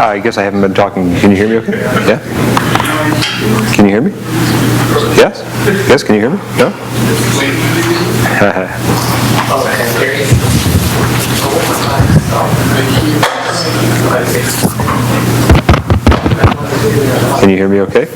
I guess I haven't been talking. Can you hear me okay? Yeah? Can you hear me? Yes? Yes, can you hear me? No? Can you hear me okay?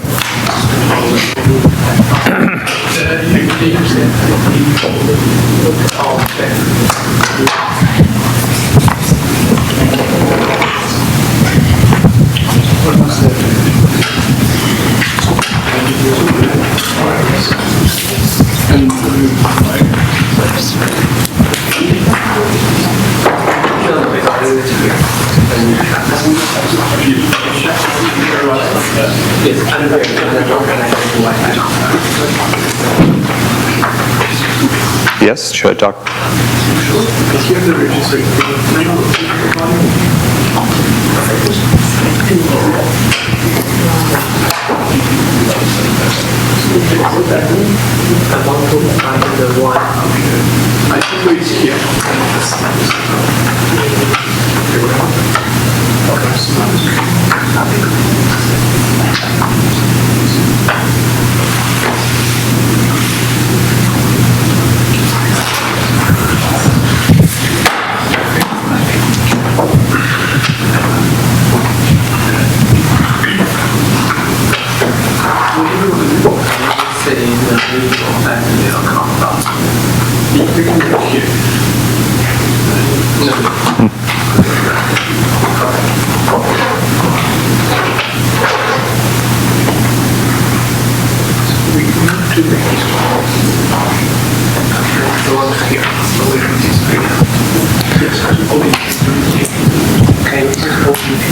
Yes, should I talk?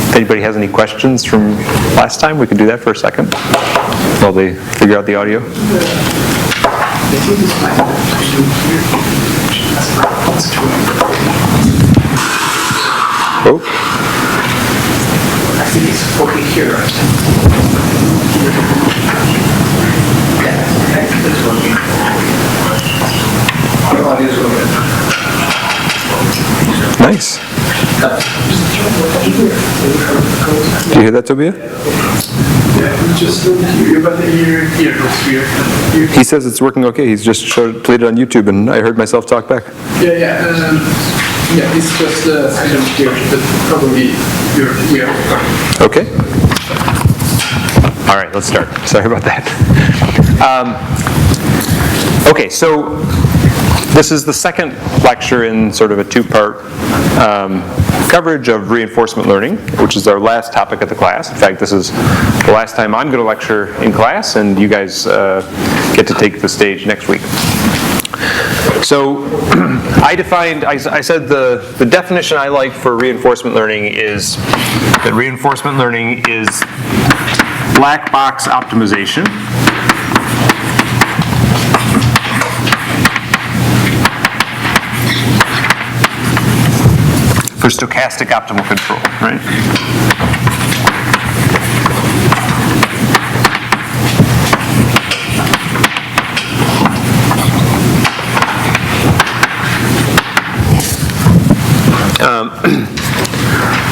If anybody has any questions from last time, we can do that for a second while they figure out the audio. Oh. I think it's okay here. Nice. Do you hear that, Tobias? He says it's working okay. He's just played it on YouTube, and I heard myself talk back. Yeah, it's just silent here, but probably we are. Okay. All right, let's start. Sorry about that. Okay, so this is the second lecture in sort of a two-part coverage of reinforcement learning, which is our last topic of the class. In fact, this is the last time I'm going to lecture in class, and you guys get to take the stage next week. So I said the definition I like for reinforcement learning is that reinforcement learning is black box optimization for stochastic optimal control, right?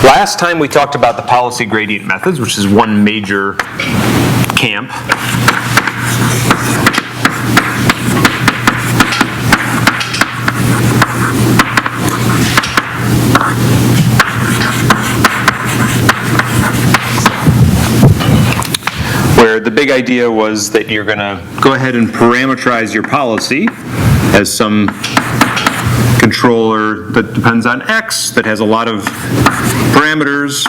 Last time we talked about the policy gradient methods, which is one major camp. Where the big idea was that you're going to go ahead and parameterize your policy as some controller that depends on X, that has a lot of parameters.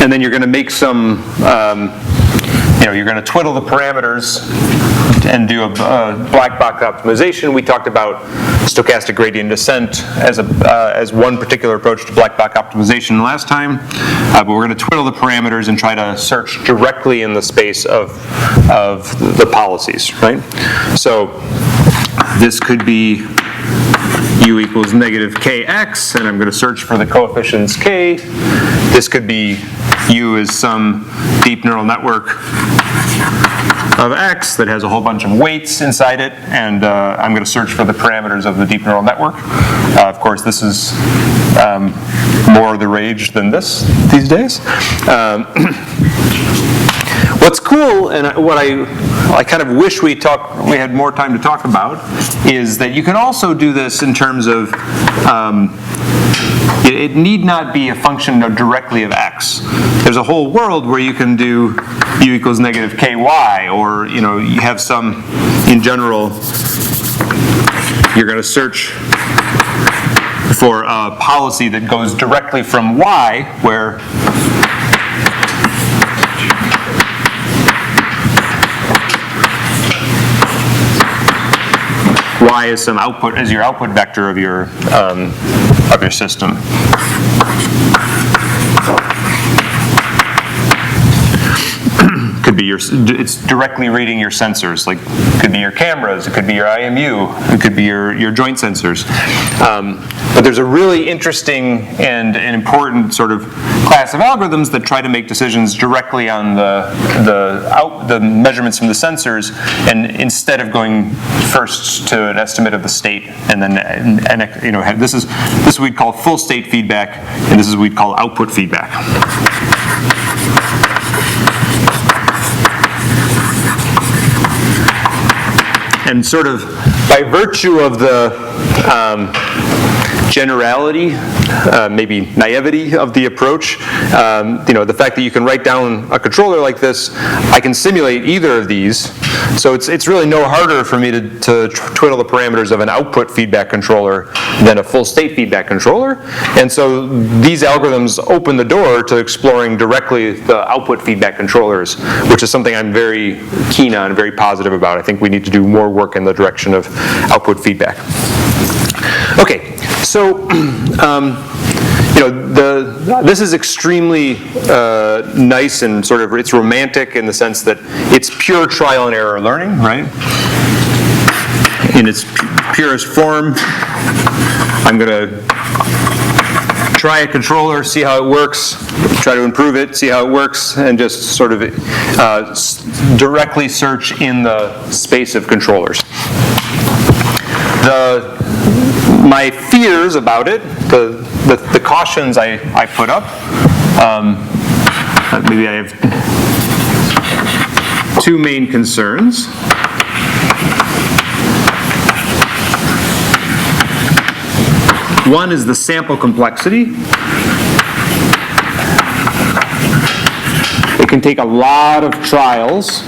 And then you're going to make some, you're going to twiddle the parameters and do a black box optimization. We talked about stochastic gradient descent as one particular approach to black box optimization last time, but we're going to twiddle the parameters and try to search directly in the space of the policies, right? So This could be u equals negative kx, and I'm going to search for the coefficients k. This could be u is some deep neural network of x that has a whole bunch of weights inside it, and I'm going to search for the parameters of the deep neural network. Of course, this is more the rage than this these days. What's cool, and what I kind of wish we had more time to talk about, is that you can also do this in terms of it need not be a function directly of x. There's a whole world where you can do u equals negative ky, or you have some, in general, you're going to search for a policy that goes directly from y, where y is some output, as your output vector of your system. Could be it's directly reading your sensors, like it could be your cameras, it could be your IMU, it could be your joint sensors. But there's a really interesting and important sort of class of algorithms that try to make decisions directly on the measurements from the sensors, and instead of going first to an estimate of the state, and then this we'd call full state feedback, and this is what we'd call output feedback. And sort of by virtue of the generality, maybe naivety of the approach, the fact that you can write down a controller like this, I can simulate either of these. So it's really no harder for me to twiddle the parameters of an output feedback controller than a full state feedback controller. And so these algorithms open the door to exploring directly the output feedback controllers, which is something I'm very keen on, very positive about. I think we need to do more work in the direction of output feedback. Okay, so this is extremely nice and sort of, it's romantic in the sense that it's pure trial and error learning, right? In its purest form, I'm going to try a controller, see how it works, try to improve it, see how it works, and just sort of directly search in the space of controllers. My fears about it, the cautions I put up, maybe I have two main concerns. One is the sample complexity. It can take a lot of trials,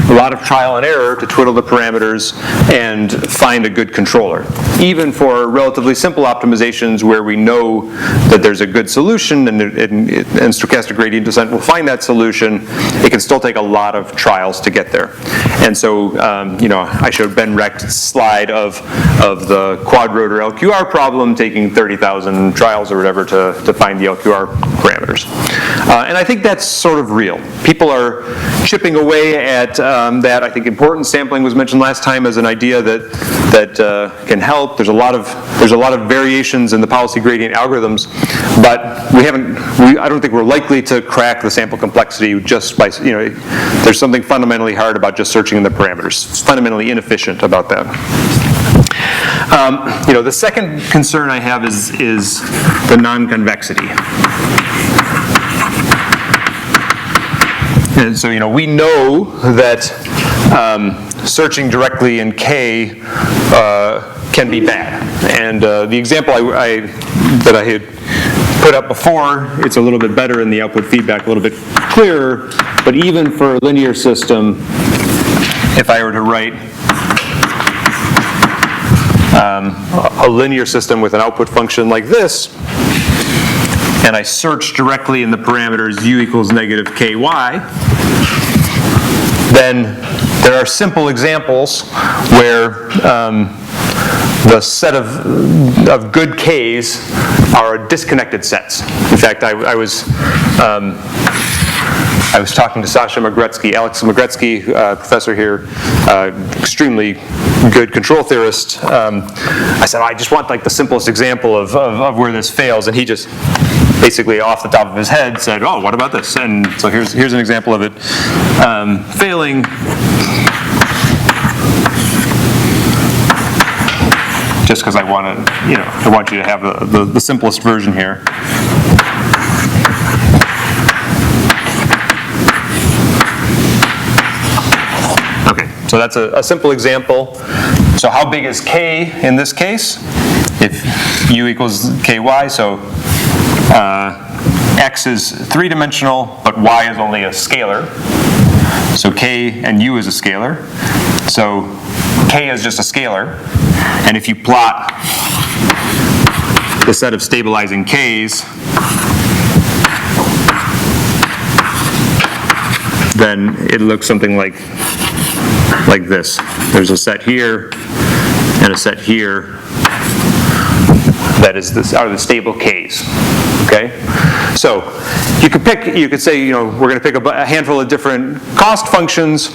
a lot of trial and error to twiddle the parameters and find a good controller. Even for relatively simple optimizations where we know that there's a good solution and stochastic gradient descent will find that solution, it can still take a lot of trials to get there. And so, I showed Ben Recht's slide of the quad rotor LQR problem taking 30,000 trials or whatever to find the LQR parameters. And I think that's sort of real. People are chipping away at that. I think importance sampling was mentioned last time as an idea that can help. There's a lot of variations in the policy gradient algorithms, but I don't think we're likely to crack the sample complexity just by, there's something fundamentally hard about just searching in the parameters. It's fundamentally inefficient about that. The second concern I have is the non-convexity. And so, we know that searching directly in K can be bad. And the example that I had put up before, it's a little bit better in the output feedback, a little bit clearer. But even for a linear system, if I were to write a linear system with an output function like this, and I search directly in the parameters u equals negative ky, then there are simple examples where the set of good k's are disconnected sets. In fact, I was talking to Alex Magretsky, professor here, extremely good control theorist, I said, I just want like the simplest example of where this fails, and he just basically off the top of his head said, oh, what about this? And so here's an example of it failing. Just because I want to, I want you to have the simplest version here. Okay, so that's a simple example. So how big is k in this case? If u equals ky, so x is three-dimensional, but y is only a scalar. So k and u is a scalar. So k is just a scalar. And if you plot the set of stabilizing k's, then it looks something like this. There's a set here and a set here that are the stable k's. Okay? So you could say, we're going to pick a handful of different cost functions.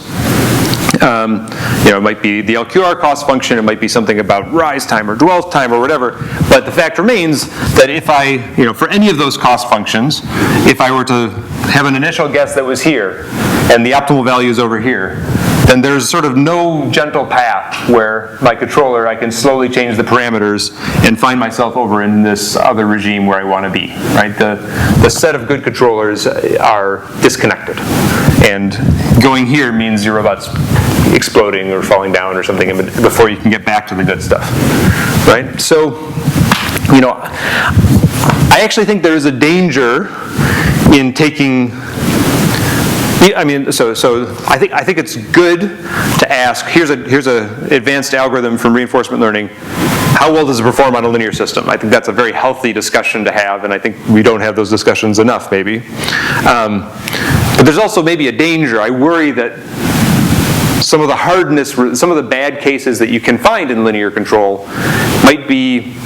It might be the LQR cost function, it might be something about rise time or dwell time or whatever, but the fact remains that if I, for any of those cost functions, if I were to have an initial guess that was here, and the optimal value is over here, then there's sort of no gentle path where my controller, I can slowly change the parameters and find myself over in this other regime where I want to be, right? The set of good controllers are disconnected. And going here means your robot's exploding or falling down or something before you can get back to the good stuff, right? So, I actually think there is a danger in taking. So I think it's good to ask. Here's a advanced algorithm from reinforcement learning. How well does it perform on a linear system? I think that's a very healthy discussion to have, and I think we don't have those discussions enough, maybe. But there's also maybe a danger. I worry that some of the hardness, some of the bad cases that you can find in linear control might be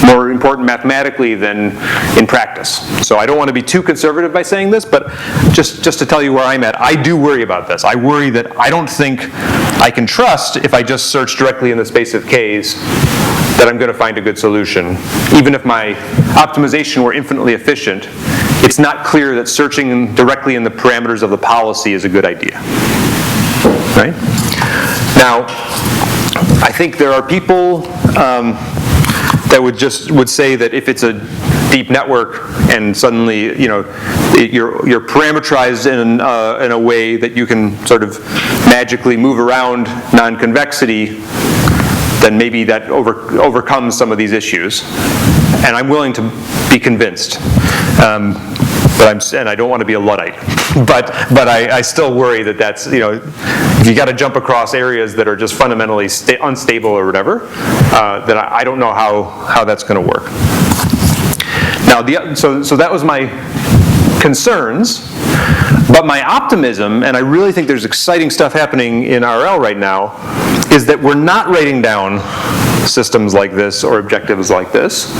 more important mathematically than in practice. So I don't want to be too conservative by saying this, but just to tell you where I'm at, I do worry about this. I worry that I don't think I can trust, if I just search directly in the space of k's, that I'm going to find a good solution. Even if my optimization were infinitely efficient, it's not clear that searching directly in the parameters of the policy is a good idea. Right? Now, I think there are people that would say that if it's a deep network and suddenly you're parameterized in a way that you can sort of magically move around non-convexity, then maybe that overcomes some of these issues. And I'm willing to be convinced. And I don't want to be a Luddite, but I still worry that that's, if you got to jump across areas that are just fundamentally unstable or whatever, then I don't know how that's going to work. Now, so that was my concerns, but my optimism, and I really think there's exciting stuff happening in RL right now, is that we're not writing down systems like this or objectives like this.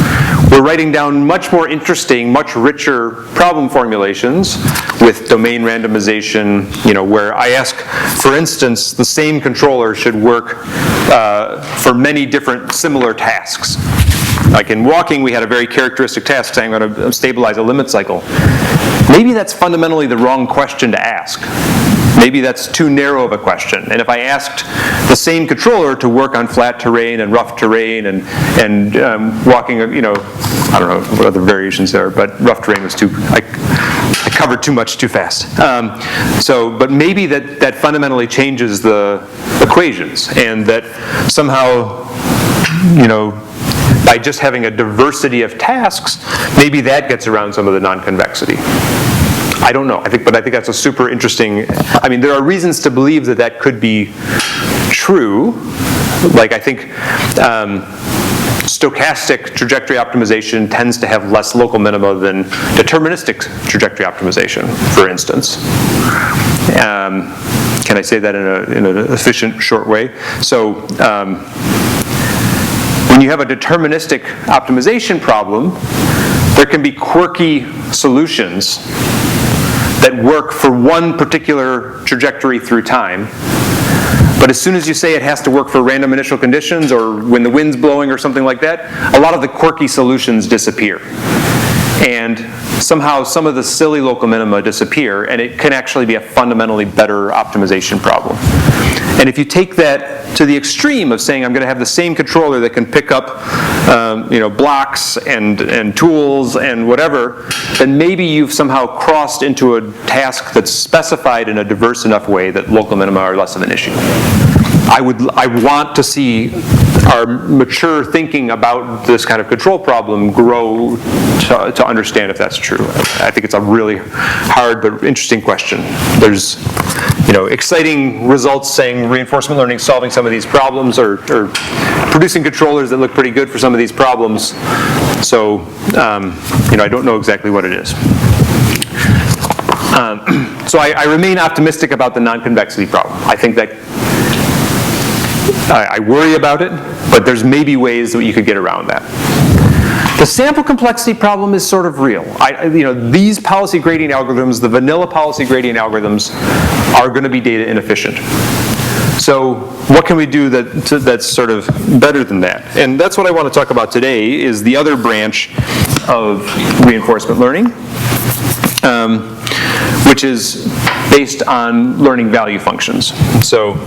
We're writing down much more interesting, much richer problem formulations with domain randomization, where I ask, for instance, the same controller should work for many different similar tasks. Like in walking, we had a very characteristic task saying I'm going to stabilize a limit cycle. Maybe that's fundamentally the wrong question to ask. Maybe that's too narrow of a question. And if I asked the same controller to work on flat terrain and rough terrain and walking, I don't know what other variations there are, but rough terrain was I covered too much too fast. But maybe that fundamentally changes the equations, and that somehow, by just having a diversity of tasks, maybe that gets around some of the non-convexity. I don't know. I think that's a super interesting. There are reasons to believe that could be true. Like I think stochastic trajectory optimization tends to have less local minima than deterministic trajectory optimization, for instance. Can I say that in an efficient, short way? So when you have a deterministic optimization problem, there can be quirky solutions that work for one particular trajectory through time, But as soon as you say it has to work for random initial conditions or when the wind's blowing or something like that, a lot of the quirky solutions disappear. And somehow some of the silly local minima disappear, and it can actually be a fundamentally better optimization problem. And if you take that to the extreme of saying I'm going to have the same controller that can pick up blocks and tools and whatever, then maybe you've somehow crossed into a task that's specified in a diverse enough way that local minima are less of an issue. I want to see our mature thinking about this kind of control problem grow to understand if that's true. I think it's a really hard but interesting question. There's exciting results saying reinforcement learning solving some of these problems or producing controllers that look pretty good for some of these problems. So I don't know exactly what it is. So I remain optimistic about the non-convexity problem. I think that I worry about it, but there's maybe ways that you could get around that. The sample complexity problem is sort of real. These policy gradient algorithms, the vanilla policy gradient algorithms, are going to be data inefficient. So what can we do that's sort of better than that? And that's what I want to talk about today, is the other branch of reinforcement learning, which is based on learning value functions. So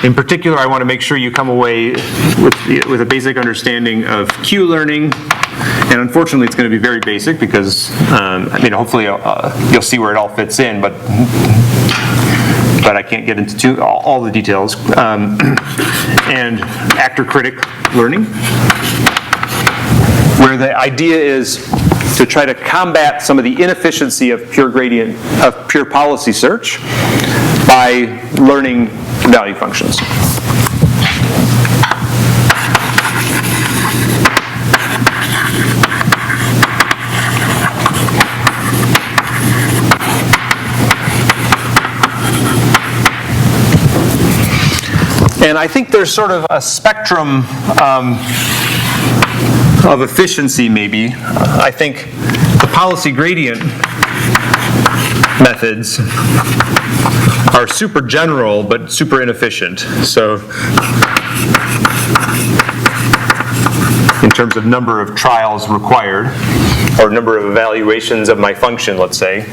in particular, I want to make sure you come away with a basic understanding of Q learning. And unfortunately, it's going to be very basic because, hopefully you'll see where it all fits in, but I can't get into all the details. And actor-critic learning, where the idea is to try to combat some of the inefficiency of pure policy search by learning value functions. And I think there's sort of a spectrum of efficiency, maybe. I think the policy gradient methods are super general but super inefficient. So in terms of number of trials required or number of evaluations of my function, let's say.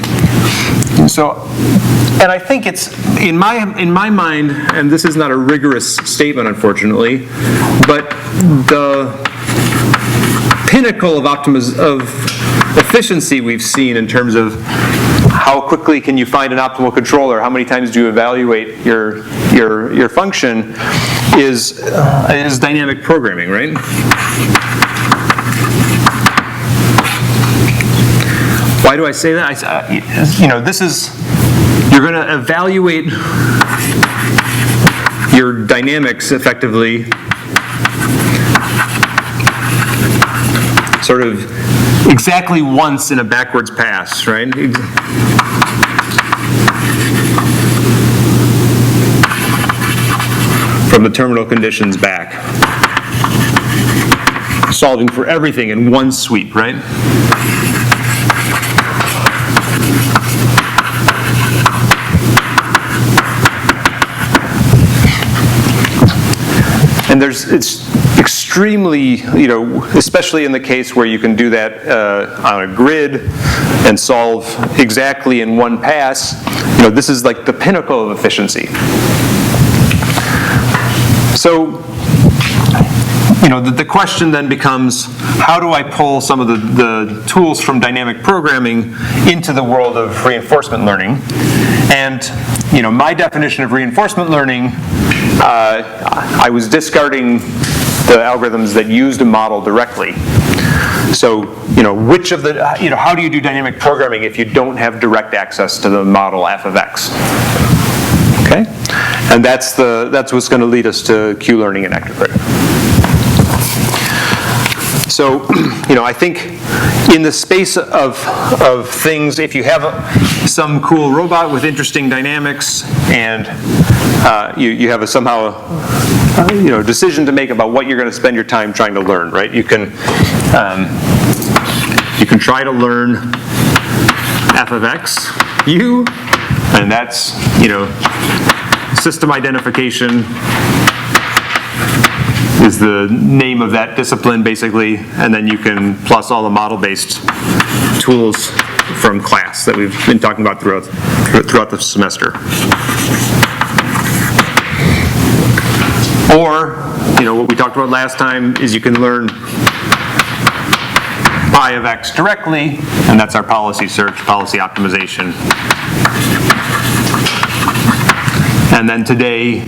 And I think it's in my mind, and this is not a rigorous statement, unfortunately, but the pinnacle of efficiency we've seen in terms of how quickly can you find an optimal controller, how many times do you evaluate your function, is dynamic programming, right? Why do I say that? This is, you're going to evaluate your dynamics effectively sort of exactly once in a backwards pass, right? From the terminal conditions back. Solving for everything in one sweep, right? And it's extremely, especially in the case where you can do that on a grid and solve exactly in one pass, this is like the pinnacle of efficiency. So, the question then becomes, how do I pull some of the tools from dynamic programming into the world of reinforcement learning? And, my definition of reinforcement learning, I was discarding the algorithms that used a model directly. So, which of the, how do you do dynamic programming if you don't have direct access to the model f of x? Okay? And that's what's going to lead us to Q learning and actor-critic. So, I think in the space of things, if you have some cool robot with interesting dynamics and you have a decision to make about what you're going to spend your time trying to learn, right? You can try to learn f of x, And that's, system identification is the name of that discipline, basically, and then you can plus all the model-based tools from class that we've been talking about throughout the semester. Or, what we talked about last time is you can learn pi of x directly, and that's our policy search, policy optimization. And then today,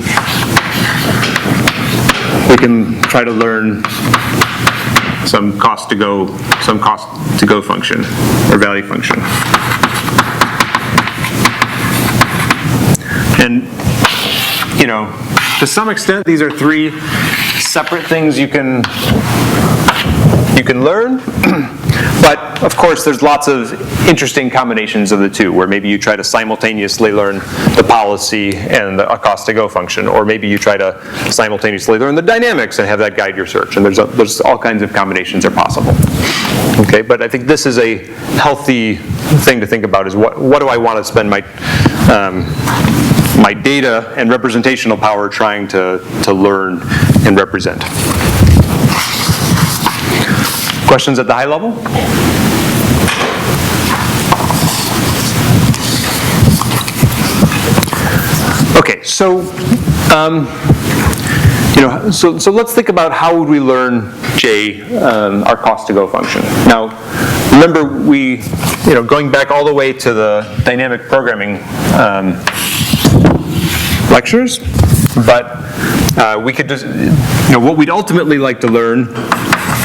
we can try to learn some cost to go function or value function. And to some extent, these are three separate things you can learn. But of course, there's lots of interesting combinations of the two, where maybe you try to simultaneously learn the policy and a cost-to-go function, or maybe you try to simultaneously learn the dynamics and have that guide your search. And there's all kinds of combinations are possible. Okay, but I think this is a healthy thing to think about: is what do I want to spend my data and representational power trying to learn and represent. Questions at the high level? Okay, so so let's think about how would we learn J, our cost-to-go function. Now, remember going back all the way to the dynamic programming lectures, but we could just, what we'd ultimately like to learn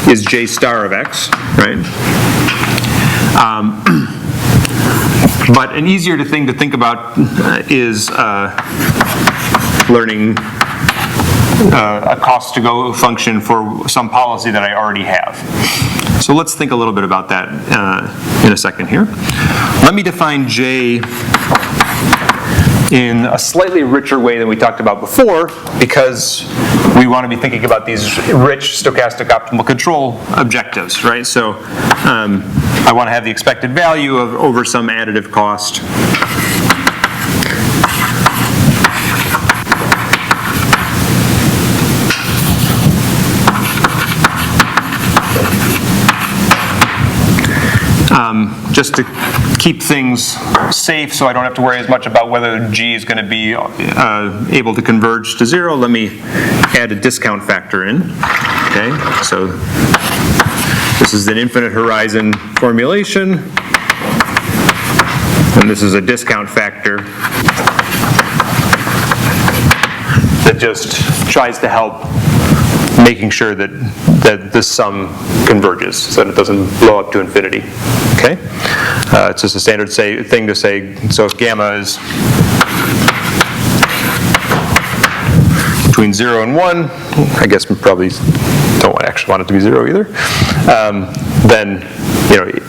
is J star of x, right? But an easier thing to think about is learning a cost-to-go function for some policy that I already have. So let's think a little bit about that in a second here. Let me define J in a slightly richer way than we talked about before, because we want to be thinking about these rich stochastic optimal control objectives, right? So I want to have the expected value of over some additive cost. Just to keep things safe so I don't have to worry as much about whether G is going to be able to converge to 0, let me add a discount factor in. Okay, so this is an infinite horizon formulation, and this is a discount factor that just tries to help making sure that this sum converges so that it doesn't blow up to infinity. Okay? It's just a standard thing to say, so if gamma is between 0 and 1, I guess we probably don't actually want it to be 0 either, then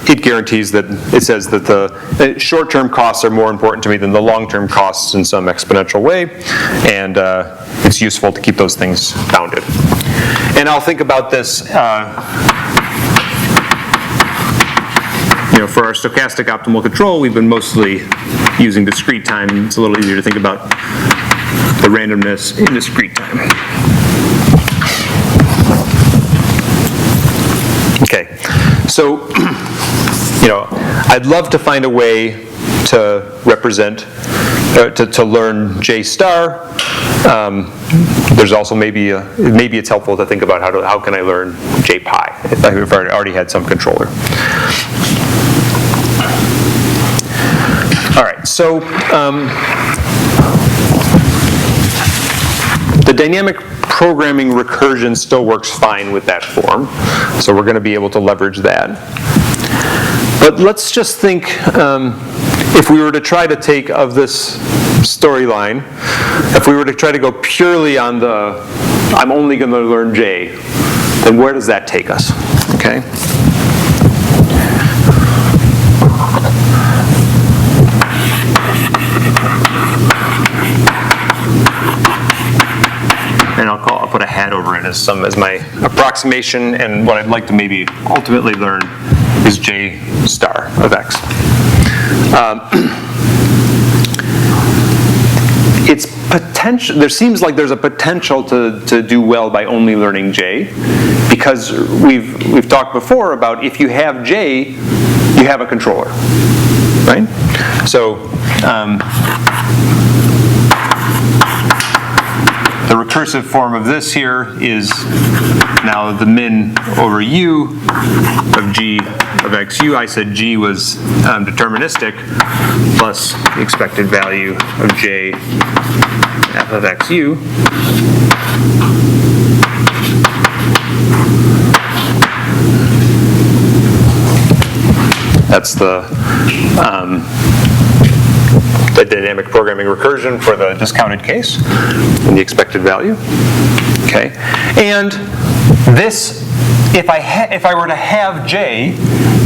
it guarantees that it says that the short-term costs are more important to me than the long-term costs in some exponential way, and it's useful to keep those things bounded. And I'll think about this, for our stochastic optimal control, we've been mostly using discrete time. It's a little easier to think about the randomness in discrete time. Okay, so, I'd love to find a way to represent, to learn J star. There's also maybe it's helpful to think about how can I learn J pi if I already had some controller. All right, so the dynamic programming recursion still works fine with that form, so we're going to be able to leverage that. But let's just think, if we were to try to take of this storyline, if we were to try to go purely on the I'm only going to learn J, then where does that take us? Okay. And I'll put a hat over it as my approximation, and what I'd like to maybe ultimately learn is J star of x. it's potential. There seems like there's a potential to do well by only learning J, because we've talked before about if you have J, you have a controller, right? So the recursive form of this here is now the min over u of g of xu. I said g was deterministic, plus the expected value of j f of xu. That's the dynamic programming recursion for the discounted case and the expected value. Okay, and this, if I were to have j,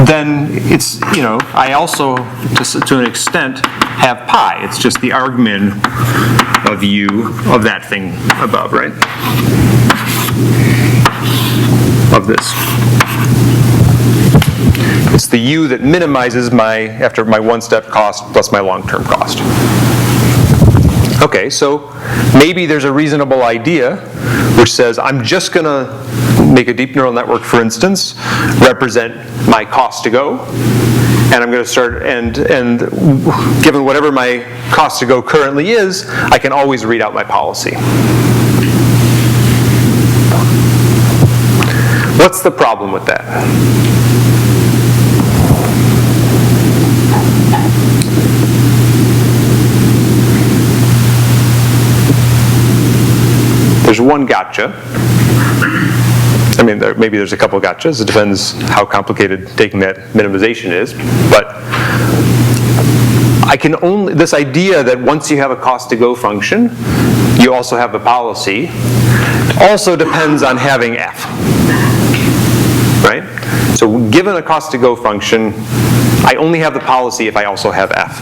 then it's, I also, to an extent, have pi. It's just the argmin of u of that thing above, right? Of this. It's the u that minimizes after my one-step cost plus my long-term cost. Okay, so maybe there's a reasonable idea which says I'm just going to make a deep neural network, for instance, represent my cost to go, and I'm going to start, and given whatever my cost to go currently is, I can always read out my policy. What's the problem with that? There's one gotcha. I mean, maybe there's a couple gotchas. It depends how complicated taking that minimization is. But this idea that once you have a cost to go function, you also have the policy, also depends on having f. Right? So given a cost to go function, I only have the policy if I also have f.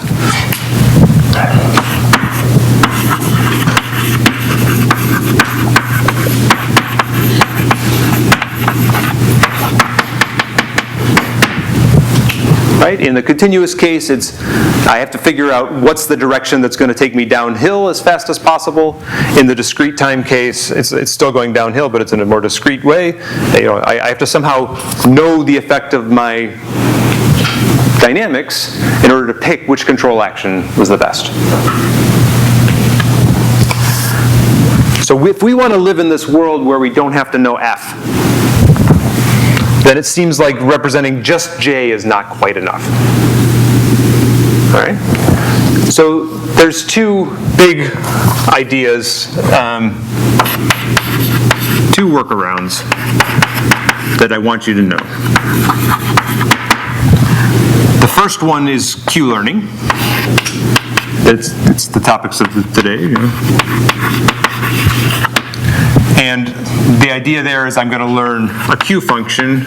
Right? In the continuous case, I have to figure out what's the direction that's going to take me downhill as fast as possible. In the discrete time case, it's still going downhill, but it's in a more discrete way. I have to somehow know the effect of my dynamics in order to pick which control action was the best. So if we want to live in this world where we don't have to know f, then it seems like representing just j is not quite enough. All right? So there's two big ideas, two workarounds that I want you to know. The first one is Q-learning. It's the topics of today. And the idea there is I'm going to learn a Q function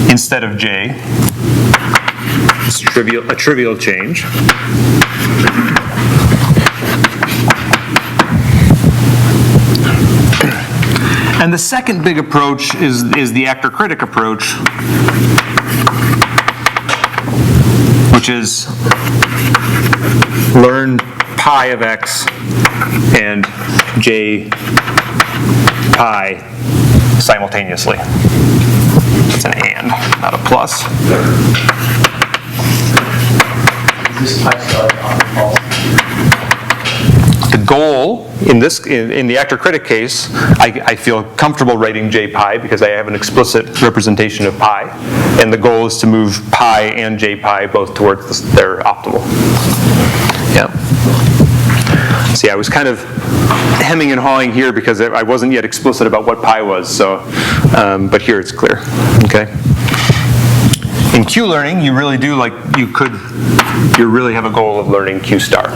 instead of J. It's a trivial change. And the second big approach is the actor-critic approach, which is learn pi of x and j pi simultaneously. It's an and, not a plus. Is this pi star on the false? The goal in the actor-critic case, I feel comfortable writing j pi because I have an explicit representation of pi, and the goal is to move pi and j pi both towards their optimal. Yeah. See, I was kind of hemming and hawing here because I wasn't yet explicit about what pi was. So, but here it's clear. Okay. In Q-learning, you really do you really have a goal of learning Q star.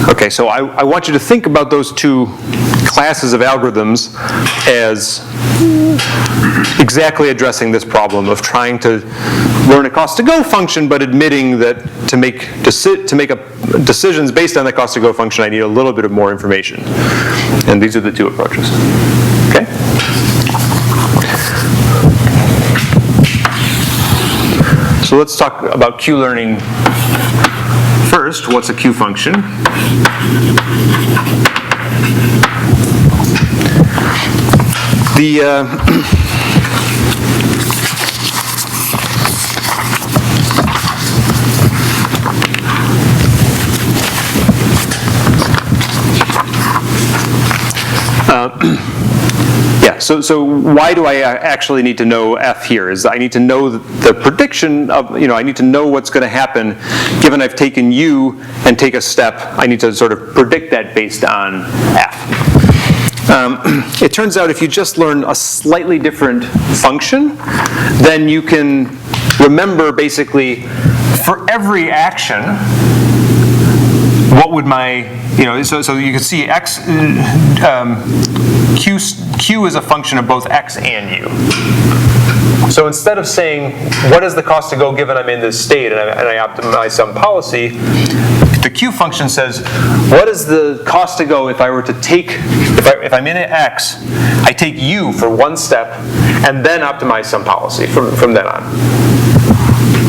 Okay, so I want you to think about those two classes of algorithms as exactly addressing this problem of trying to learn a cost-to-go function, but admitting that to make decisions based on the cost-to-go function, I need a little bit of more information. And these are the two approaches. Okay? So let's talk about Q learning first. What's a Q function? Yeah, so why do I actually need to know F here? Is I need to know the prediction of, I need to know what's going to happen given I've taken U and take a step. I need to sort of predict that based on F. It turns out if you just learn a slightly different function, then you can remember basically for every action, what would my, so you can see X, Q is a function of both X and U. So instead of saying, what is the cost to go given I'm in this state and I optimize some policy, the Q function says, what is the cost to go if I were to take, if I'm in X, I take U for one step and then optimize some policy from then on.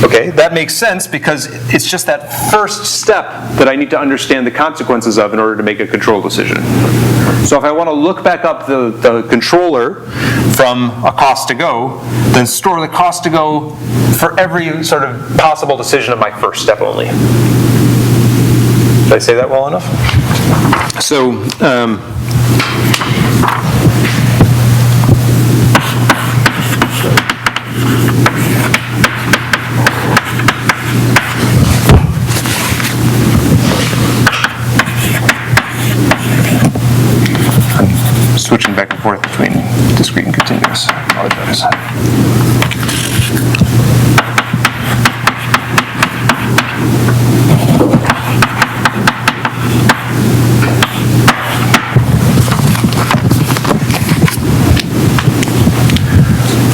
Okay, that makes sense because it's just that first step that I need to understand the consequences of in order to make a control decision. So if I want to look back up the controller from a cost to go, then store the cost to go for every sort of possible decision of my first step only. Did I say that well enough? So, switching back and forth between discrete and continuous. I apologize.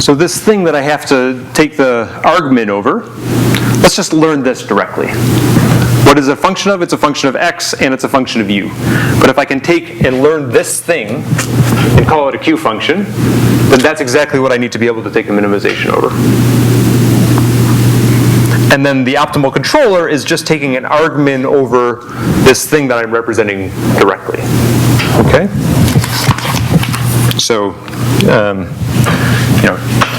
So this thing that I have to take the argmin over, let's just learn this directly. What is a function of? It's a function of X and it's a function of U. But if I can take and learn this thing and call it a Q function, then that's exactly what I need to be able to take a minimization over. And then the optimal controller is just taking an argmin over this thing that I'm representing directly. Okay? So,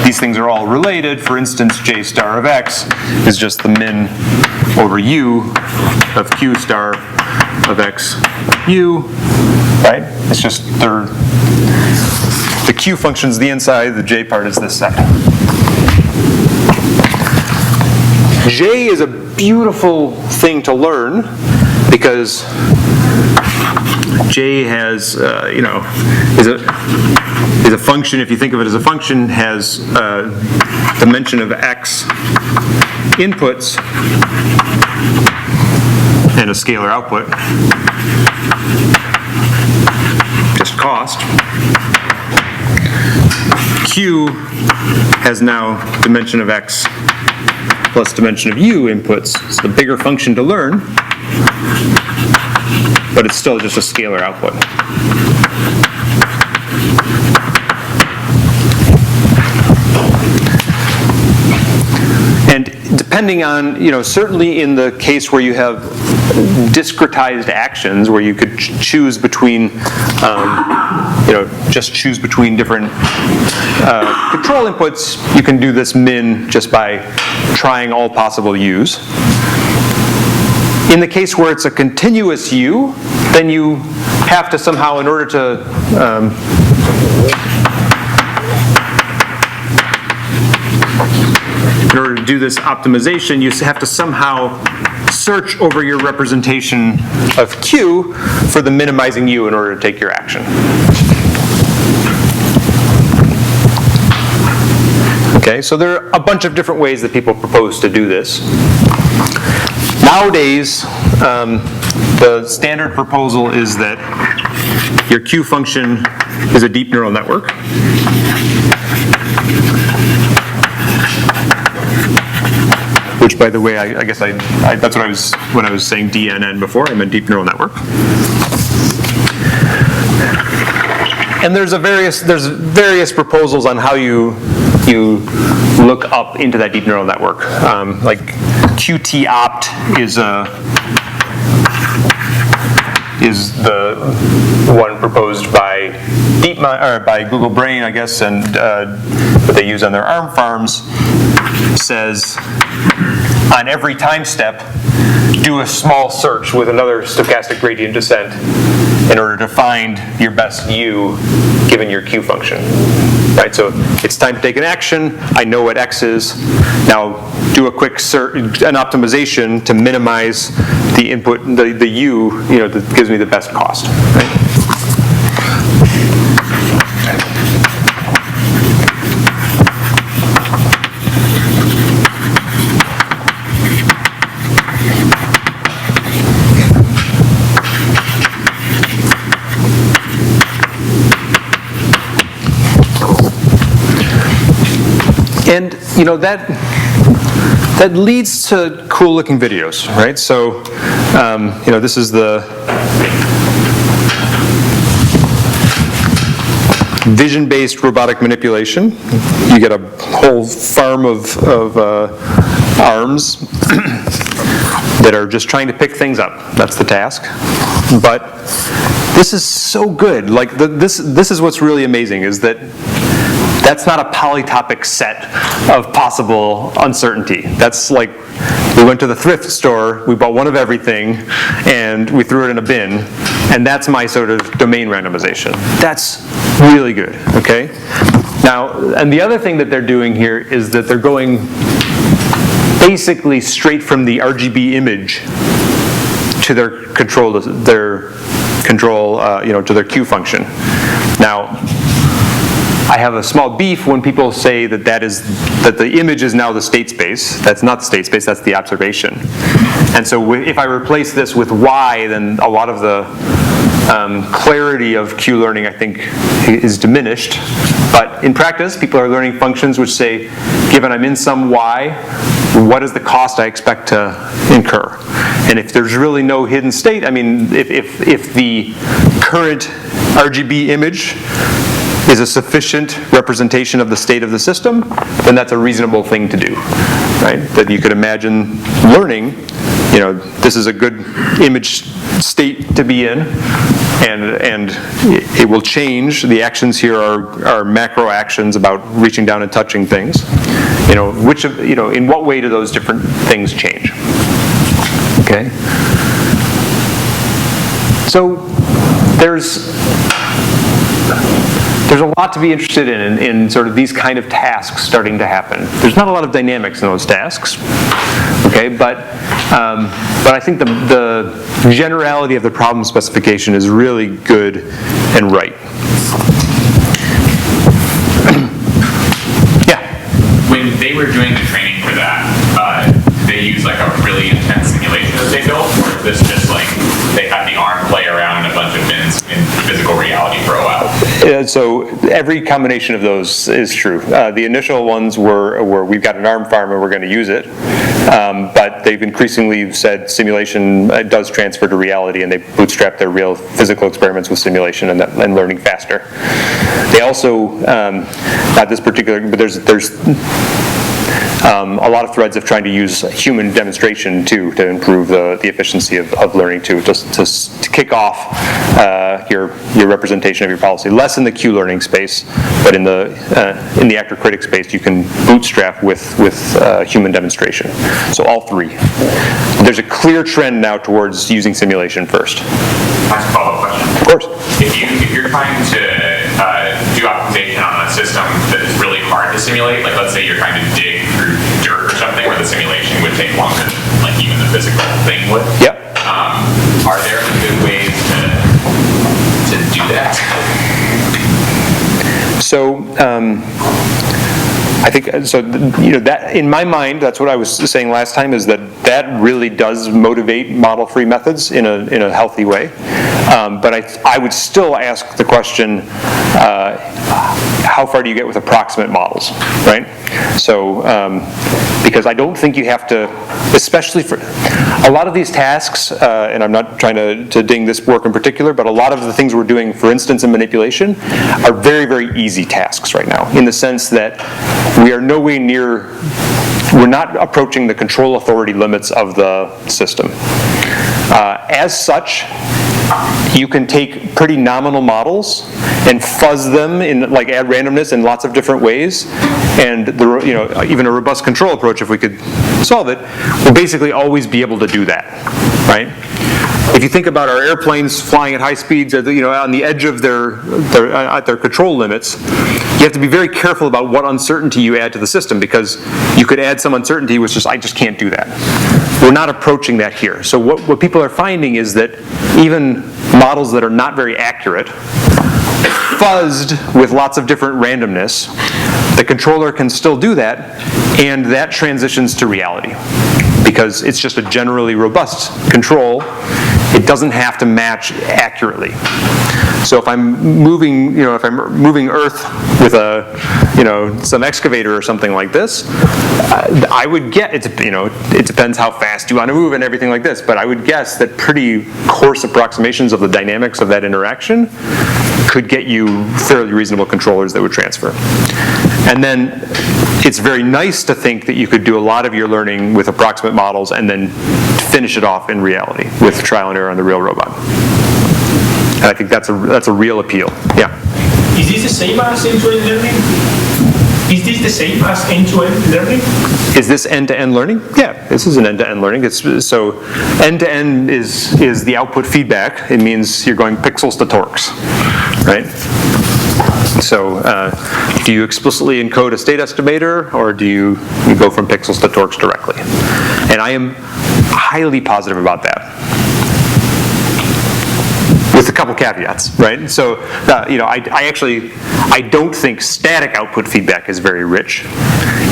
these things are all related. For instance, J star of X is just the min over U of Q star of X U, right? It's just the Q function's the inside, the J part is this side. J is a beautiful thing to learn because J has, is a function, if you think of it as a function, has a dimension of X inputs and a scalar output, just cost. Q has now dimension of X plus dimension of U inputs. It's the bigger function to learn, but it's still just a scalar output. And depending on, certainly in the case where you have discretized actions, where you could choose between, just choose between different control inputs, you can do this min just by trying all possible U's. In the case where it's a continuous U, then you have to somehow, in order to do this optimization, you have to somehow search over your representation of Q for the minimizing U in order to take your action. Okay, so there are a bunch of different ways that people propose to do this. Nowadays, the standard proposal is that your Q function is a deep neural network. Which, by the way, I guess that's what I was, when I was saying DNN before, I meant deep neural network. And there's various proposals on how you you look up into that deep neural network. Like Qt-opt is the one proposed by by Google Brain, I guess, and that they use on their ARM farms, says on every time step, do a small search with another stochastic gradient descent in order to find your best U given your Q function. Right, so it's time to take an action. I know what X is. Now do a quick an optimization to minimize the input, the U, that gives me the best cost. Right? And that leads to cool looking videos, right? So this is the vision-based robotic manipulation. You get a whole farm of arms that are just trying to pick things up. That's the task. But this is so good. Like this is what's really amazing, is that that's not a polytopic set of possible uncertainty. That's like, we went to the thrift store, we bought one of everything, and we threw it in a bin, and that's my sort of domain randomization. That's really good, okay? Now, and the other thing that they're doing here is that they're going basically straight from the RGB image to their control, to their Q function. Now, I have a small beef when people say that the image is now the state space. That's not the state space, that's the observation. And so if I replace this with Y, then a lot of the clarity of Q learning, I think, is diminished. But in practice, people are learning functions which say, given I'm in some Y, what is the cost I expect to incur? And if there's really no hidden state, I mean, if the current RGB image is a sufficient representation of the state of the system, then that's a reasonable thing to do, right? That you could imagine learning, this is a good image state to be in, and it will change. The actions here are macro actions about reaching down and touching things. In what way do those different things change? Okay. So there's a lot to be interested in sort of these kind of tasks starting to happen. There's not a lot of dynamics in those tasks, okay? But I think the generality of the problem specification is really good and right. Yeah. When they were doing the training for that, they used like a really intense simulation that they built, or is this just like they had the arm play around in a bunch of bins in physical reality for a while? So every combination of those is true. The initial ones were we've got an ARM farm and we're going to use it, but they've increasingly said simulation does transfer to reality, and they bootstrap their real physical experiments with simulation and learning faster. They also, not this particular, but there's a lot of threads of trying to use human demonstration too to improve the efficiency of learning too, just to kick off your representation of your policy. Less in the Q learning space, but in the actor-critic space, you can bootstrap with human demonstration. So all three. There's a clear trend now towards using simulation first. Nice follow-up question. Of course. If you're trying to do optimization on a system that is really hard to simulate, like let's say you're trying to dig through dirt or something where the simulation would take longer than like even the physical thing would. Yep. Are there good ways to do that? So I think that in my mind, that's what I was saying last time, is that really does motivate model-free methods in a healthy way. But I would still ask the question, how far do you get with approximate models, right? So because I don't think you have to, especially for a lot of these tasks, and I'm not trying to ding this work in particular, but a lot of the things we're doing, for instance, in manipulation, are very, very easy tasks right now, in the sense that we are no way near, we're not approaching the control authority limits of the system. As such, you can take pretty nominal models and fuzz them in, like, add randomness in lots of different ways, and even a robust control approach, if we could solve it, will basically always be able to do that, right? If you think about our airplanes flying at high speeds, on the edge of their control limits, you have to be very careful about what uncertainty you add to the system, because you could add some uncertainty which I just can't do that. We're not approaching that here. So what people are finding is that even models that are not very accurate, fuzzed with lots of different randomness, the controller can still do that, and that transitions to reality, because it's just a generally robust control. It doesn't have to match accurately. So if I'm moving, moving Earth with some excavator or something like this, I would get it depends how fast you want to move and everything like this, but I would guess that pretty coarse approximations of the dynamics of that interaction could get you fairly reasonable controllers that would transfer. And then it's very nice to think that you could do a lot of your learning with approximate models and then finish it off in reality with trial and error on the real robot. And I think that's a real appeal. Yeah. Is this the same as end-to-end learning? Is this the same as end-to-end learning? Is this end-to-end learning? Yeah, this is an end-to-end learning. So end-to-end is the output feedback. It means you're going pixels to torques, right? So do you explicitly encode a state estimator, or do you go from pixels to torques directly? And I am highly positive about that, with a couple caveats, right? So, I don't think static output feedback is very rich.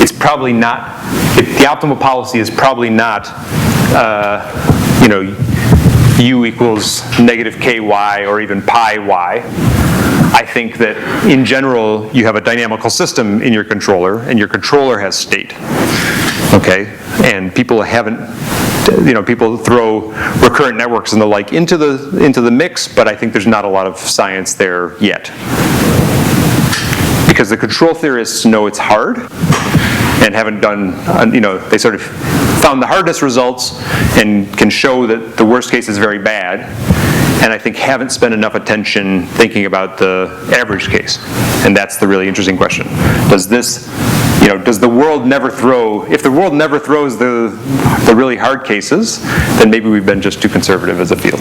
It's probably not, the optimal policy is probably not, u equals negative ky or even pi y. I think that in general, you have a dynamical system in your controller, and your controller has state, okay? And people people throw recurrent networks and the like into the mix, but I think there's not a lot of science there yet. Because the control theorists know it's hard and haven't done, they sort of found the hardest results and can show that the worst case is very bad, and I think haven't spent enough attention thinking about the average case. And that's the really interesting question. Does the world never throw, if the world never throws the really hard cases, then maybe we've been just too conservative as a field.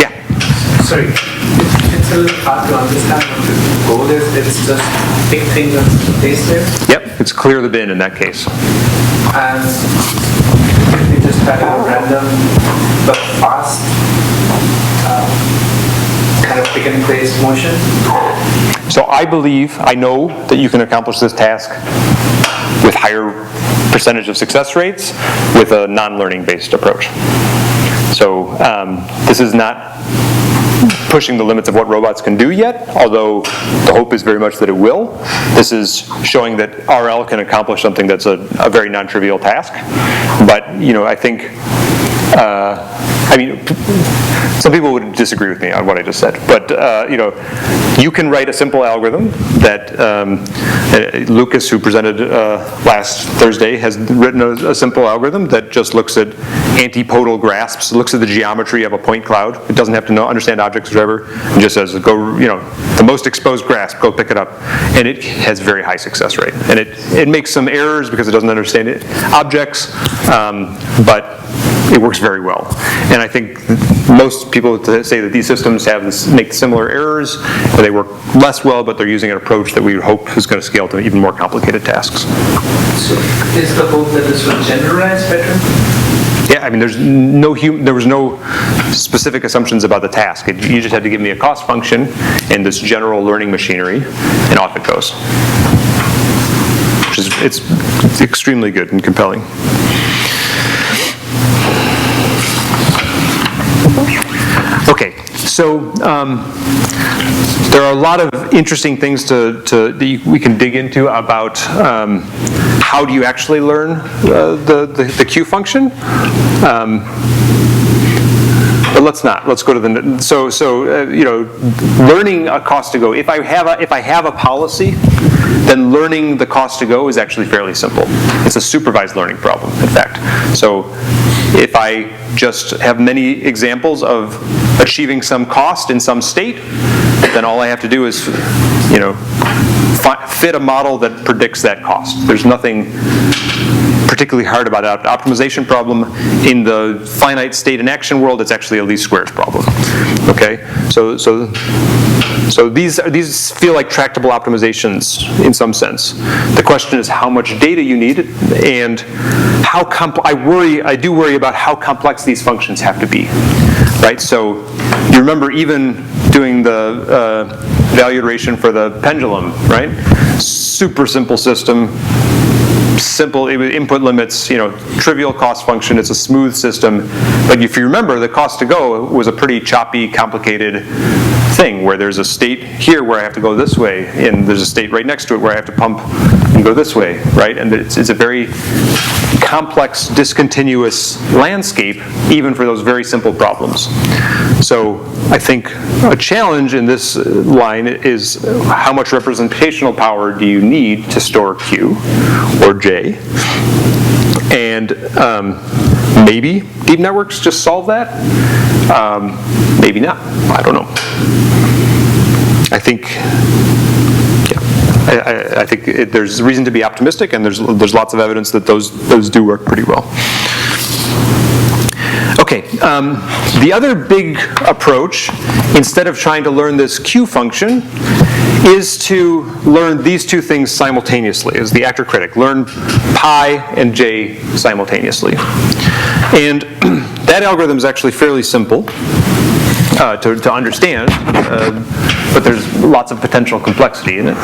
Yeah? Sorry, it's a little hard to understand what the goal is. It's just pick things up and place there. Yep, it's clear the bin in that case. And we just had a random but fast kind of pick and place motion. So I know that you can accomplish this task with higher percentage of success rates with a non-learning based approach. So this is not pushing the limits of what robots can do yet, although the hope is very much that it will. This is showing that RL can accomplish something that's a very non-trivial task. But I think some people would disagree with me on what I just said, but you can write a simple algorithm that Lucas, who presented last Thursday, has written a simple algorithm that just looks at antipodal grasps, looks at the geometry of a point cloud. It doesn't have to understand objects or whatever, and just says, go, the most exposed grasp, go pick it up, and it has very high success rate. And it makes some errors because it doesn't understand objects, but it works very well. And I think most people say that these systems make similar errors, or they work less well, but they're using an approach that we hope is going to scale to even more complicated tasks. So is the hope that this will generalize better? Yeah, there was no specific assumptions about the task. You just had to give me a cost function and this general learning machinery, and off it goes. It's extremely good and compelling. Okay, So there are a lot of interesting things that we can dig into about how do you actually learn the Q function. But let's not. Let's go to the learning a cost to go. If I have a policy, then learning the cost to go is actually fairly simple. It's a supervised learning problem, in fact. So if I just have many examples of achieving some cost in some state, then all I have to do is, fit a model that predicts that cost. There's nothing particularly hard about an optimization problem. In the finite state and action world, it's actually a least squares problem. Okay, so these feel like tractable optimizations in some sense. The question is how much data you need, and how I do worry about how complex these functions have to be, right? So you remember even doing the value iteration for the pendulum, right? Super simple system. Simple input limits, trivial cost function. It's a smooth system. But if you remember, the cost to go was a pretty choppy, complicated thing where there's a state here where I have to go this way, and there's a state right next to it where I have to pump and go this way, right? And it's a very complex, discontinuous landscape, even for those very simple problems. So I think a challenge in this line is how much representational power do you need to store Q or J? And maybe deep networks just solve that. Maybe not. I don't know. I think, I think there's reason to be optimistic, and there's lots of evidence that those do work pretty well. Okay, the other big approach, instead of trying to learn this Q function, is to learn these two things simultaneously, as the actor-critic. Learn pi and j simultaneously. And that algorithm is actually fairly simple to understand, but there's lots of potential complexity in it.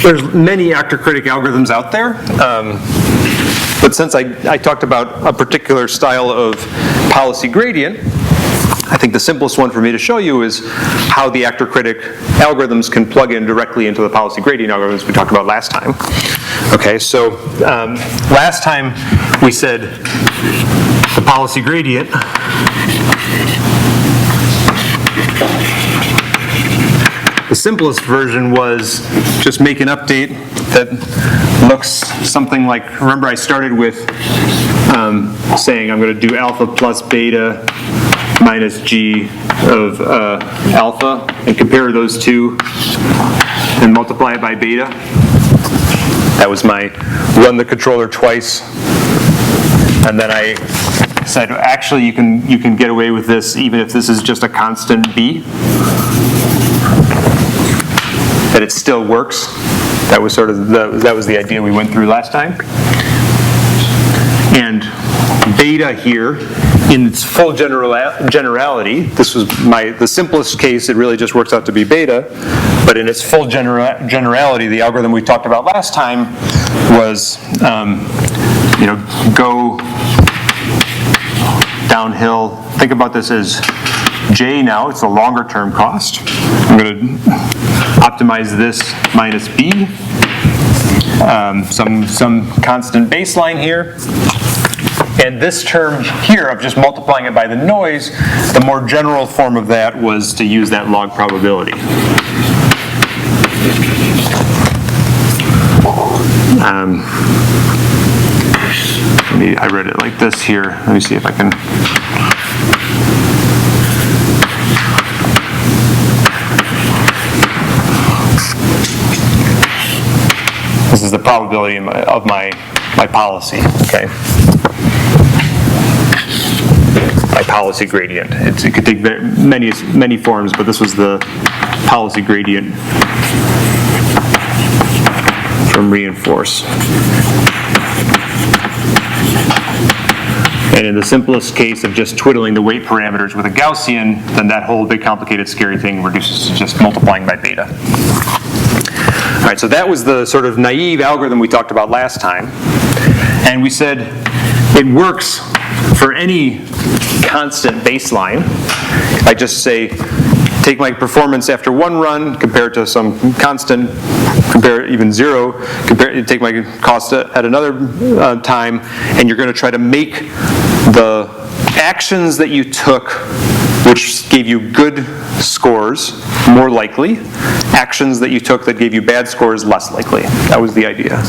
There's many actor-critic algorithms out there, but since I talked about a particular style of policy gradient, I think the simplest one for me to show you is how the actor-critic algorithms can plug in directly into the policy gradient algorithms we talked about last time. Okay, so last time we said the policy gradient the simplest version was just make an update that looks something like, remember I started with saying I'm going to do alpha plus beta minus g of alpha and compare those two and multiply it by beta. That was my run the controller twice. And then I said, actually you can get away with this even if this is just a constant b. That it still works. That was sort of that was the idea we went through last time. And beta here, in its full generality, this was the simplest case. It really just works out to be beta. But in its full generality, the algorithm we talked about last time was, go downhill. Think about this as J now. It's a longer term cost. I'm going to optimize this minus b, some constant baseline here. And this term here of just multiplying it by the noise, the more general form of that was to use that log probability. Maybe I read it like this here. Let me see if I can. This is the probability of my my policy, okay? My policy gradient. It could take many forms, but this was the policy gradient from reinforce. And in the simplest case of just twiddling the weight parameters with a Gaussian, then that whole big complicated scary thing reduces to just multiplying by beta. All right, so that was the sort of naive algorithm we talked about last time. And we said it works for any constant baseline. I just say, take my performance after one run, compare it to some constant, compare it even zero, take my cost at another time, and you're going to try to make the actions that you took, which gave you good scores, more likely, actions that you took that gave you bad scores, less likely. That was the idea.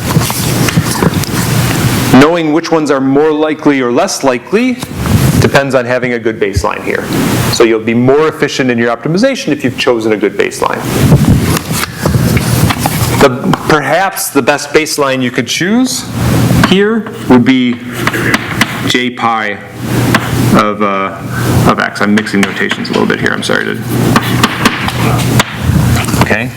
Knowing which ones are more likely or less likely depends on having a good baseline here. So you'll be more efficient in your optimization if you've chosen a good baseline. Perhaps the best baseline you could choose here would be j pi of x. I'm mixing notations a little bit here. I'm sorry to. Okay.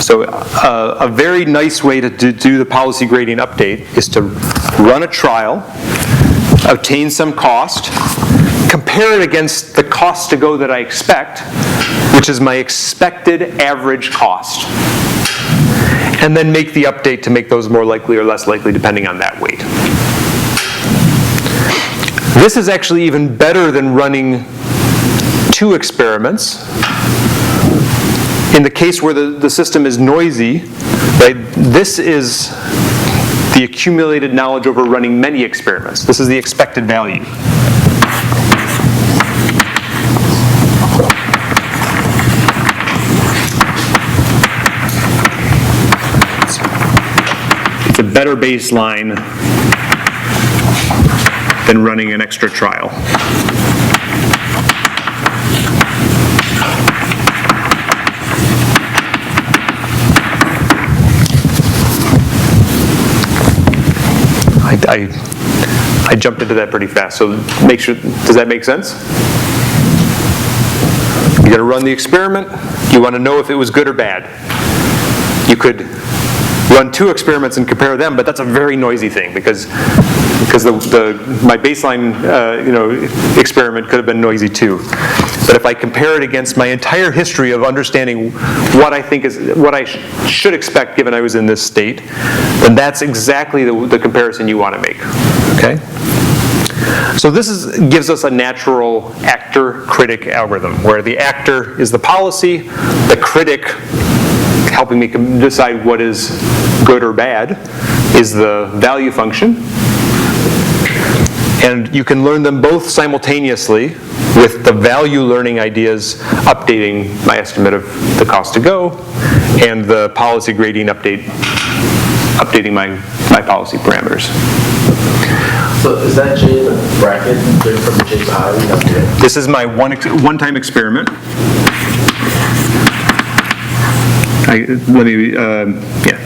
So a very nice way to do the policy gradient update is to run a trial, obtain some cost, compare it against the cost to go that I expect, which is my expected average cost, and then make the update to make those more likely or less likely depending on that weight. This is actually even better than running 2 experiments. In the case where the system is noisy, right, this is the accumulated knowledge over running many experiments. This is the expected value. It's a better baseline than running an extra trial. I jumped into that pretty fast, so make sure, does that make sense? You're going to run the experiment. You want to know if it was good or bad. You could run 2 experiments and compare them, but that's a very noisy thing because my baseline experiment could have been noisy too. But if I compare it against my entire history of understanding what I think is what I should expect given I was in this state, then that's exactly the comparison you want to make. Okay. So this gives us a natural actor-critic algorithm where the actor is the policy, the critic, helping me decide what is good or bad, is the value function. And you can learn them both simultaneously with the value learning ideas updating my estimate of the cost to go and the policy gradient updating my policy parameters. So is that J in the bracket from the J pi? This is my one-time experiment. Yeah.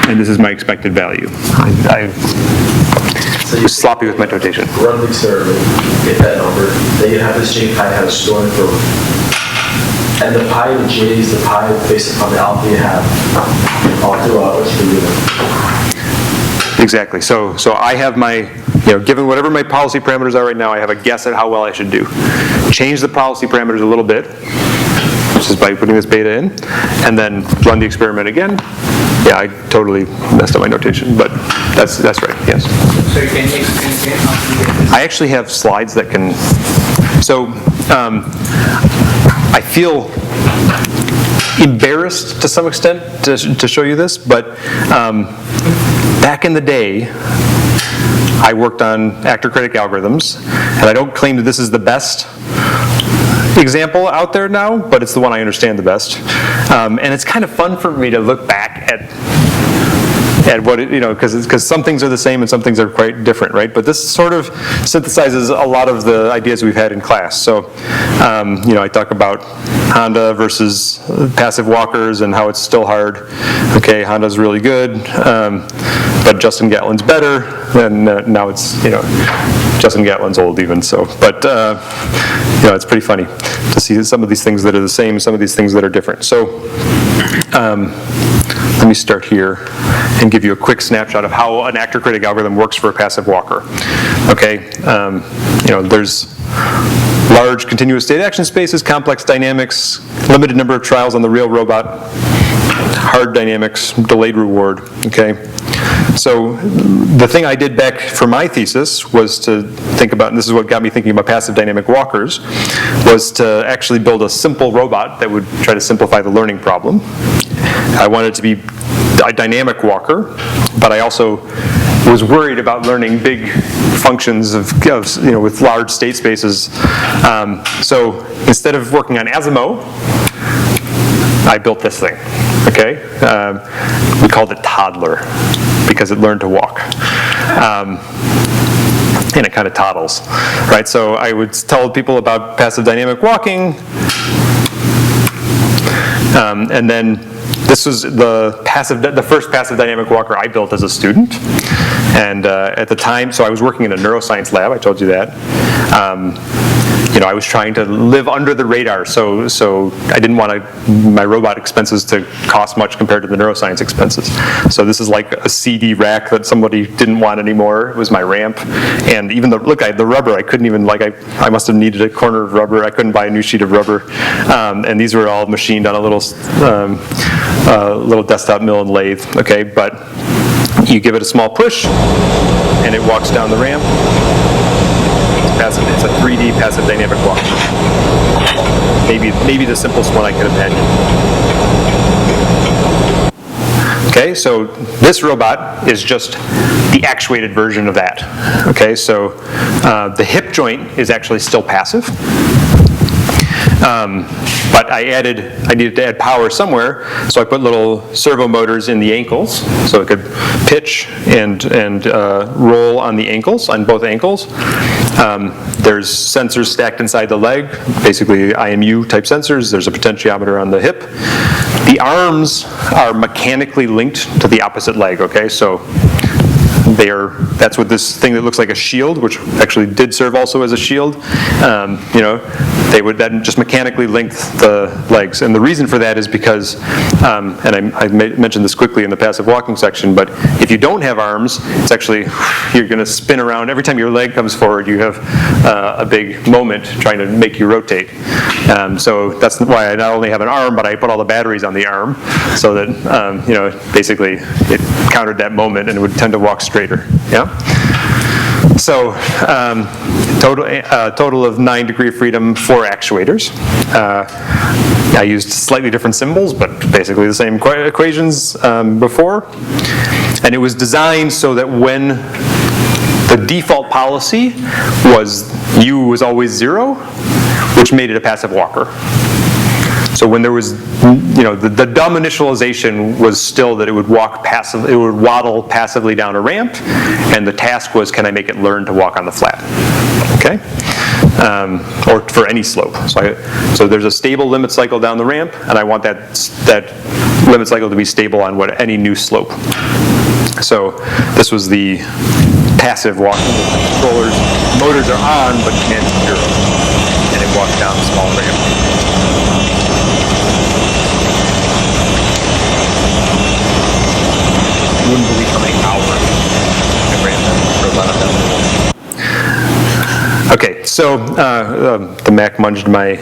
And this is my expected value. I was sloppy with my notation. Run the experiment, get that number. Then you have this J pi has stored for, and the pi of J is the pi based upon the alpha you have all throughout what's the unit. Exactly. So I have my, given whatever my policy parameters are right now, I have a guess at how well I should do. Change the policy parameters a little bit, which is by putting this beta in, and then run the experiment again. Yeah, I totally messed up my notation, but that's right, yes. So you can explain again how to get this? I actually have slides that can, so I feel embarrassed to some extent to show you this, but back in the day, I worked on actor-critic algorithms, and I don't claim that this is the best example out there now, but it's the one I understand the best. And it's kind of fun for me to look back at what it, because some things are the same and some things are quite different, right? But this sort of synthesizes a lot of the ideas we've had in class. So, I talk about Honda versus passive walkers and how it's still hard. Okay, Honda's really good, but Justin Gatlin's better, and now it's, Justin Gatlin's old even, so, but, it's pretty funny to see some of these things that are the same, some of these things that are different. So, let me start here and give you a quick snapshot of how an actor-critic algorithm works for a passive walker. Okay, there's large continuous state action spaces, complex dynamics, limited number of trials on the real robot, hard dynamics, delayed reward, okay? So the thing I did back for my thesis was to think about, and this is what got me thinking about passive dynamic walkers, was to actually build a simple robot that would try to simplify the learning problem. I wanted it to be a dynamic walker, but I also was worried about learning big functions with large state spaces. So instead of working on Asimo, I built this thing, okay? We called it Toddler because it learned to walk. And it kind of toddles, right? So I would tell people about passive dynamic walking, and then this was the first passive dynamic walker I built as a student. And at the time, so I was working in a neuroscience lab, I told you that. I was trying to live under the radar, so I didn't want my robot expenses to cost much compared to the neuroscience expenses. So this is like a CD rack that somebody didn't want anymore. It was my ramp, and even the rubber, I couldn't even, I must have needed a corner of rubber. I couldn't buy a new sheet of rubber, and these were all machined on a little desktop mill and lathe. Okay, but you give it a small push, and it walks down the ramp. It's a 3D passive dynamic walk. Maybe the simplest one I could imagine. Okay, so this robot is just the actuated version of that. Okay, so the hip joint is actually still passive. But I needed to add power somewhere, so I put little servo motors in the ankles, so it could pitch and roll on the ankles, on both ankles. There's sensors stacked inside the leg, basically IMU type sensors. There's a potentiometer on the hip. The arms are mechanically linked to the opposite leg, okay? So that's what this thing that looks like a shield, which actually did serve also as a shield, they would then just mechanically link the legs. And the reason for that is because, and I mentioned this quickly in the passive walking section, but if you don't have arms, it's actually, you're going to spin around. Every time your leg comes forward, you have a big moment trying to make you rotate. So that's why I not only have an arm, but I put all the batteries on the arm so that, basically it countered that moment and it would tend to walk straighter. Yeah? So total of 9 degree of freedom, 4 actuators. I used slightly different symbols, but basically the same equations before. And it was designed so that when the default policy was U was always 0, which made it a passive walker. So when there was, the dumb initialization was still that it would it would waddle passively down a ramp, and the task was, can I make it learn to walk on the flat? Okay, or for any slope. So there's a stable limit cycle down the ramp, and I want that limit cycle to be stable on any new slope. So this was the passive walking. The controller's motors are on, but command is 0, and it walks down a small ramp. Wouldn't believe how many hours I ran that robot. Okay, so the Mac munged my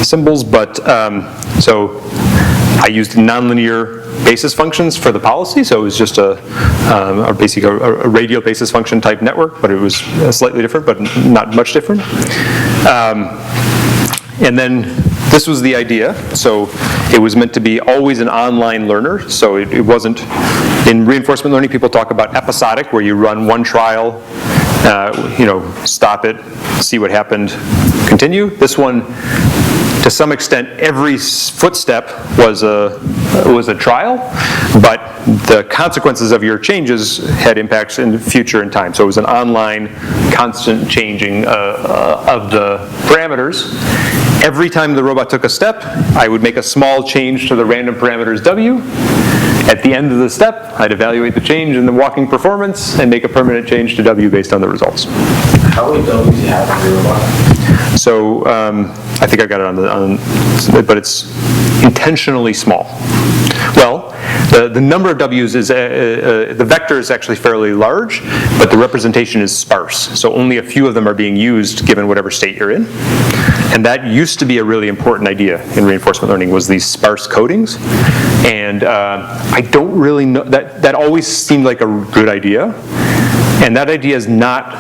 symbols, but so I used nonlinear basis functions for the policy, so it was just a radial basis function type network, but it was slightly different, but not much different. And then this was the idea. So it was meant to be always an online learner. So it wasn't, in reinforcement learning, people talk about episodic, where you run one trial, stop it, see what happened, continue. This one, to some extent, every footstep was a was a trial, but the consequences of your changes had impacts in the future and time. So it was an online, constant changing of the parameters. Every time the robot took a step, I would make a small change to the random parameters W. At the end of the step, I'd evaluate the change in the walking performance and make a permanent change to W based on the results. How many W's do you have in your robot? So I think I got it but it's intentionally small. Well, the number of W's is, the vector is actually fairly large, but the representation is sparse. So only a few of them are being used given whatever state you're in. And that used to be a really important idea in reinforcement learning, was these sparse codings. And I don't really know, that always seemed like a good idea. And that idea is not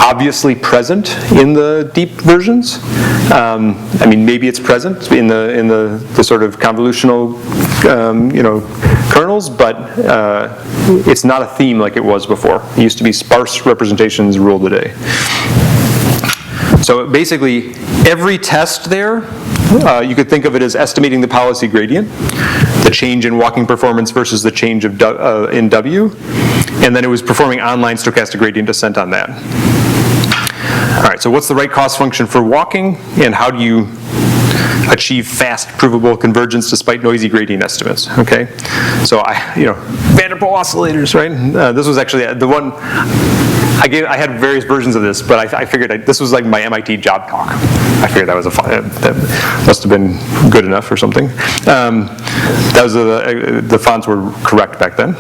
obviously present in the deep versions. I mean, maybe it's present in the sort of convolutional, kernels, but it's not a theme like it was before. It used to be sparse representations rule the day. So basically, every test there, you could think of it as estimating the policy gradient, the change in walking performance versus the change of in W, and then it was performing online stochastic gradient descent on that. All right, so what's the right cost function for walking, and how do you achieve fast, provable convergence despite noisy gradient estimates, okay? So Van der Pol oscillators, right? This was actually the one, I had various versions of this, but I figured this was like my MIT job talk. I figured that was that must have been good enough or something. That was the fonts were correct back then,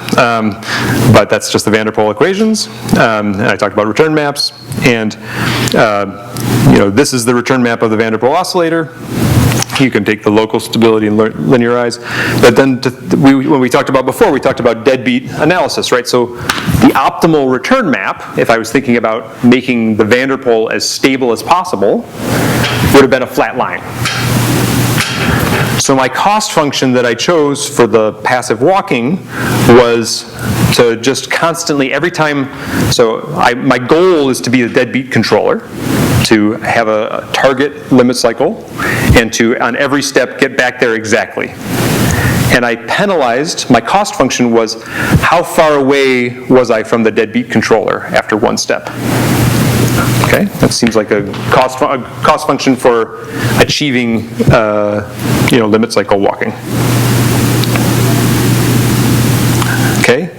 but that's just the Van der Pol equations. And I talked about return maps, and this is the return map of the Van der Pol oscillator. You can take the local stability and linearize. But then when we talked about before, we talked about deadbeat analysis, right? So the optimal return map, if I was thinking about making the Van der Pol as stable as possible, would have been a flat line. So my cost function that I chose for the passive walking was to just constantly, every time, my goal is to be a deadbeat controller, to have a target limit cycle, and to, on every step, get back there exactly. And I penalized, my cost function was how far away was I from the deadbeat controller after one step. Okay, that seems like a cost function for achieving, limit cycle walking. Okay,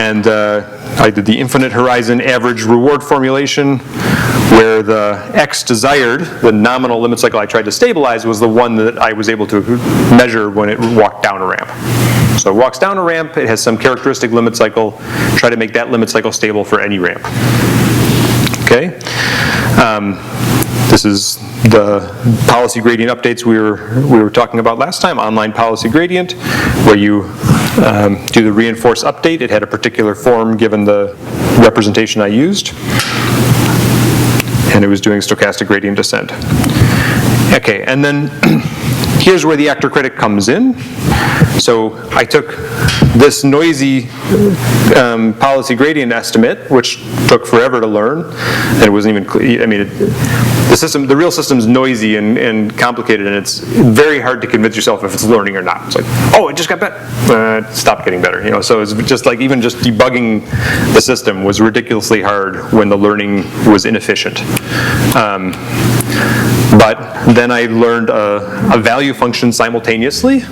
and I did the infinite horizon average reward formulation, where the x desired, the nominal limit cycle I tried to stabilize, was the one that I was able to measure when it walked down a ramp. So it walks down a ramp, it has some characteristic limit cycle, try to make that limit cycle stable for any ramp. Okay? This is the policy gradient updates we were talking about last time, online policy gradient, where you do the reinforce update. It had a particular form given the representation I used, and it was doing stochastic gradient descent. Okay, and then here's where the actor-critic comes in. So I took this noisy policy gradient estimate, which took forever to learn, and it wasn't even clear. I mean, the real system's noisy and complicated, and it's very hard to convince yourself if it's learning or not. It's like, oh, it just got better. It stopped getting better. So it's just like even just debugging the system was ridiculously hard when the learning was inefficient. But then I learned a value function simultaneously,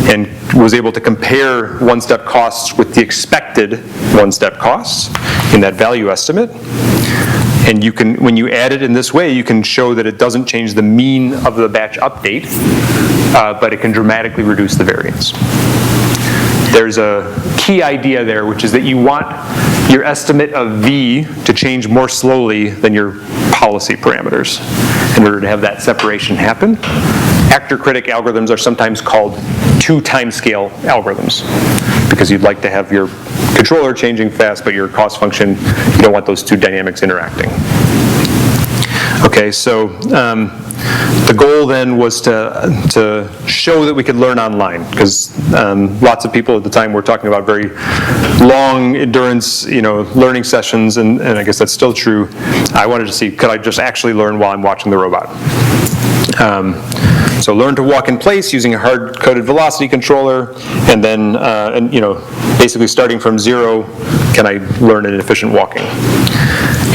and was able to compare one-step costs with the expected one-step costs in that value estimate. And you can, when you add it in this way, you can show that it doesn't change the mean of the batch update, but it can dramatically reduce the variance. There's a key idea there, which is that you want your estimate of V to change more slowly than your policy parameters in order to have that separation happen. Actor-critic algorithms are sometimes called two-timescale algorithms because you'd like to have your controller changing fast, but your cost function, you don't want those two dynamics interacting. Okay, so the goal then was to show that we could learn online, because lots of people at the time were talking about very long endurance, learning sessions, and I guess that's still true. I wanted to see, could I just actually learn while I'm watching the robot? So learn to walk in place using a hard-coded velocity controller, and then, basically starting from 0, can I learn an efficient walking?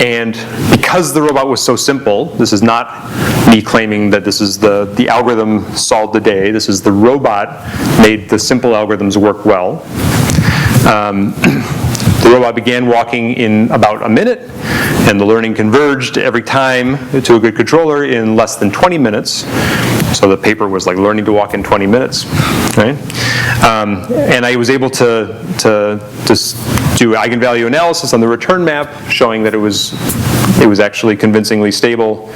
And because the robot was so simple, this is not me claiming that this is the algorithm solved the day. This is the robot made the simple algorithms work well. The robot began walking in about a minute, and the learning converged every time to a good controller in less than 20 minutes. So the paper was like learning to walk in 20 minutes, right? And I was able to do eigenvalue analysis on the return map, showing that it was actually convincingly stable.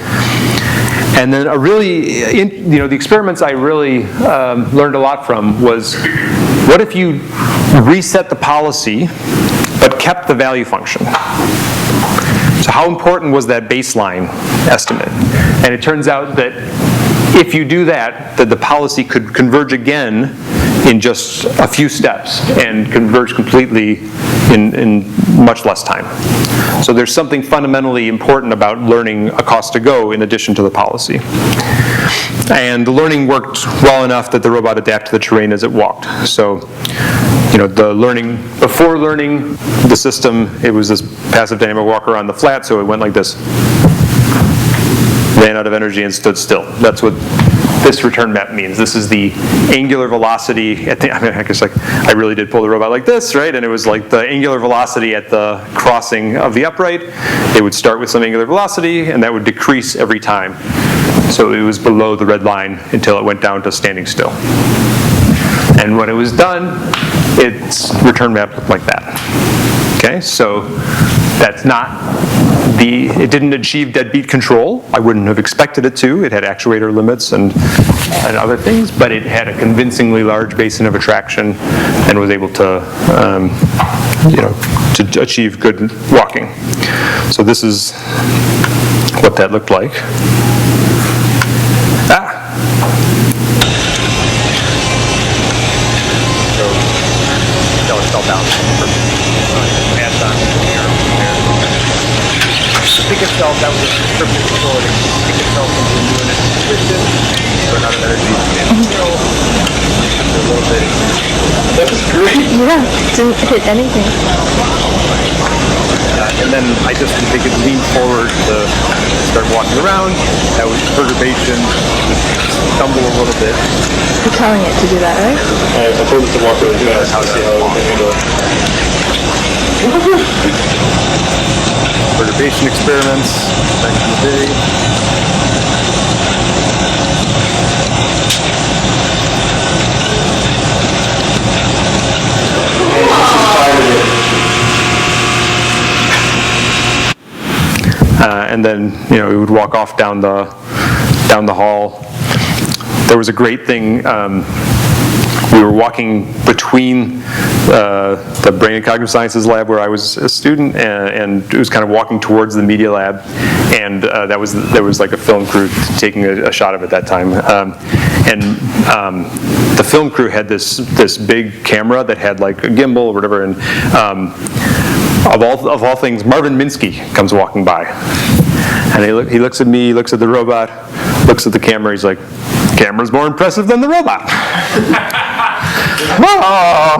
And then the experiments I really learned a lot from was, what if you reset the policy but kept the value function? So how important was that baseline estimate? And it turns out that if you do that, the policy could converge again in just a few steps and converge completely in much less time. So there's something fundamentally important about learning a cost to go in addition to the policy. And the learning worked well enough that the robot adapted to the terrain as it walked. So, before learning the system, it was this passive dynamic walker on the flat, so it went like this. Ran out of energy and stood still. That's what this return map means. This is the angular velocity at I really did pull the robot like this, right? And it was like the angular velocity at the crossing of the upright. It would start with some angular velocity, and that would decrease every time. So it was below the red line until it went down to standing still. And when it was done, its return map looked like that. Okay, so that's not it didn't achieve deadbeat control. I wouldn't have expected it to. It had actuator limits and other things, but it had a convincingly large basin of attraction and was able to, to achieve good walking. So this is what that looked like. It fell down. Pick itself, that was a subscription control. It pick itself into a new position, run out of energy, and a little bit. That was great. Yeah, didn't hit anything. And then I just they could lean forward to start walking around. That was perturbation, just stumble a little bit. You're telling it to do that, right? I told it to walk really fast. How see how it would handle it. Perturbation experiments back in the day. And then we would walk off down the hall. There was a great thing. We were walking between the Brain and Cognitive Sciences lab where I was a student, and it was kind of walking towards the media lab, and there was like a film crew taking a shot of it that time, the film crew had this big camera that had like a gimbal or whatever, and of all things, Marvin Minsky comes walking by, and he looks at me, looks at the robot, looks at the camera. He's like, "Camera's more impressive than the robot." Oh,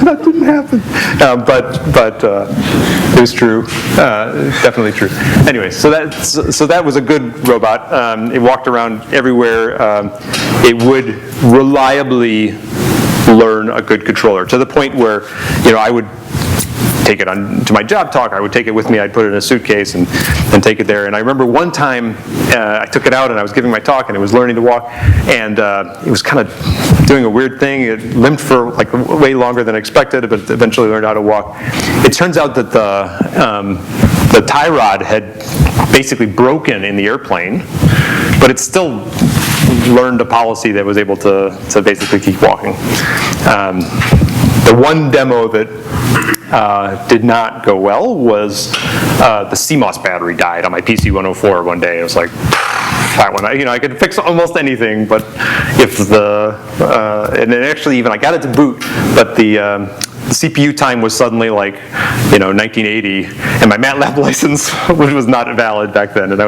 that didn't happen. But it was true, definitely true. Anyway, so that was a good robot. It walked around everywhere. It would reliably learn a good controller to the point where I would take it to my job talk. I would take it with me. I'd put it in a suitcase and take it there. And I remember one time I took it out and I was giving my talk and it was learning to walk, and it was kind of doing a weird thing. It limped for like way longer than expected, but eventually learned how to walk. It turns out that the tie rod had basically broken in the airplane, but it still learned a policy that was able to basically keep walking. The one demo that did not go well was the CMOS battery died on my PC 104 one day. It was like, that one, I could fix almost anything, but if and then actually even I got it to boot, but the CPU time was suddenly like, 1980, and my MATLAB license was not valid back then, and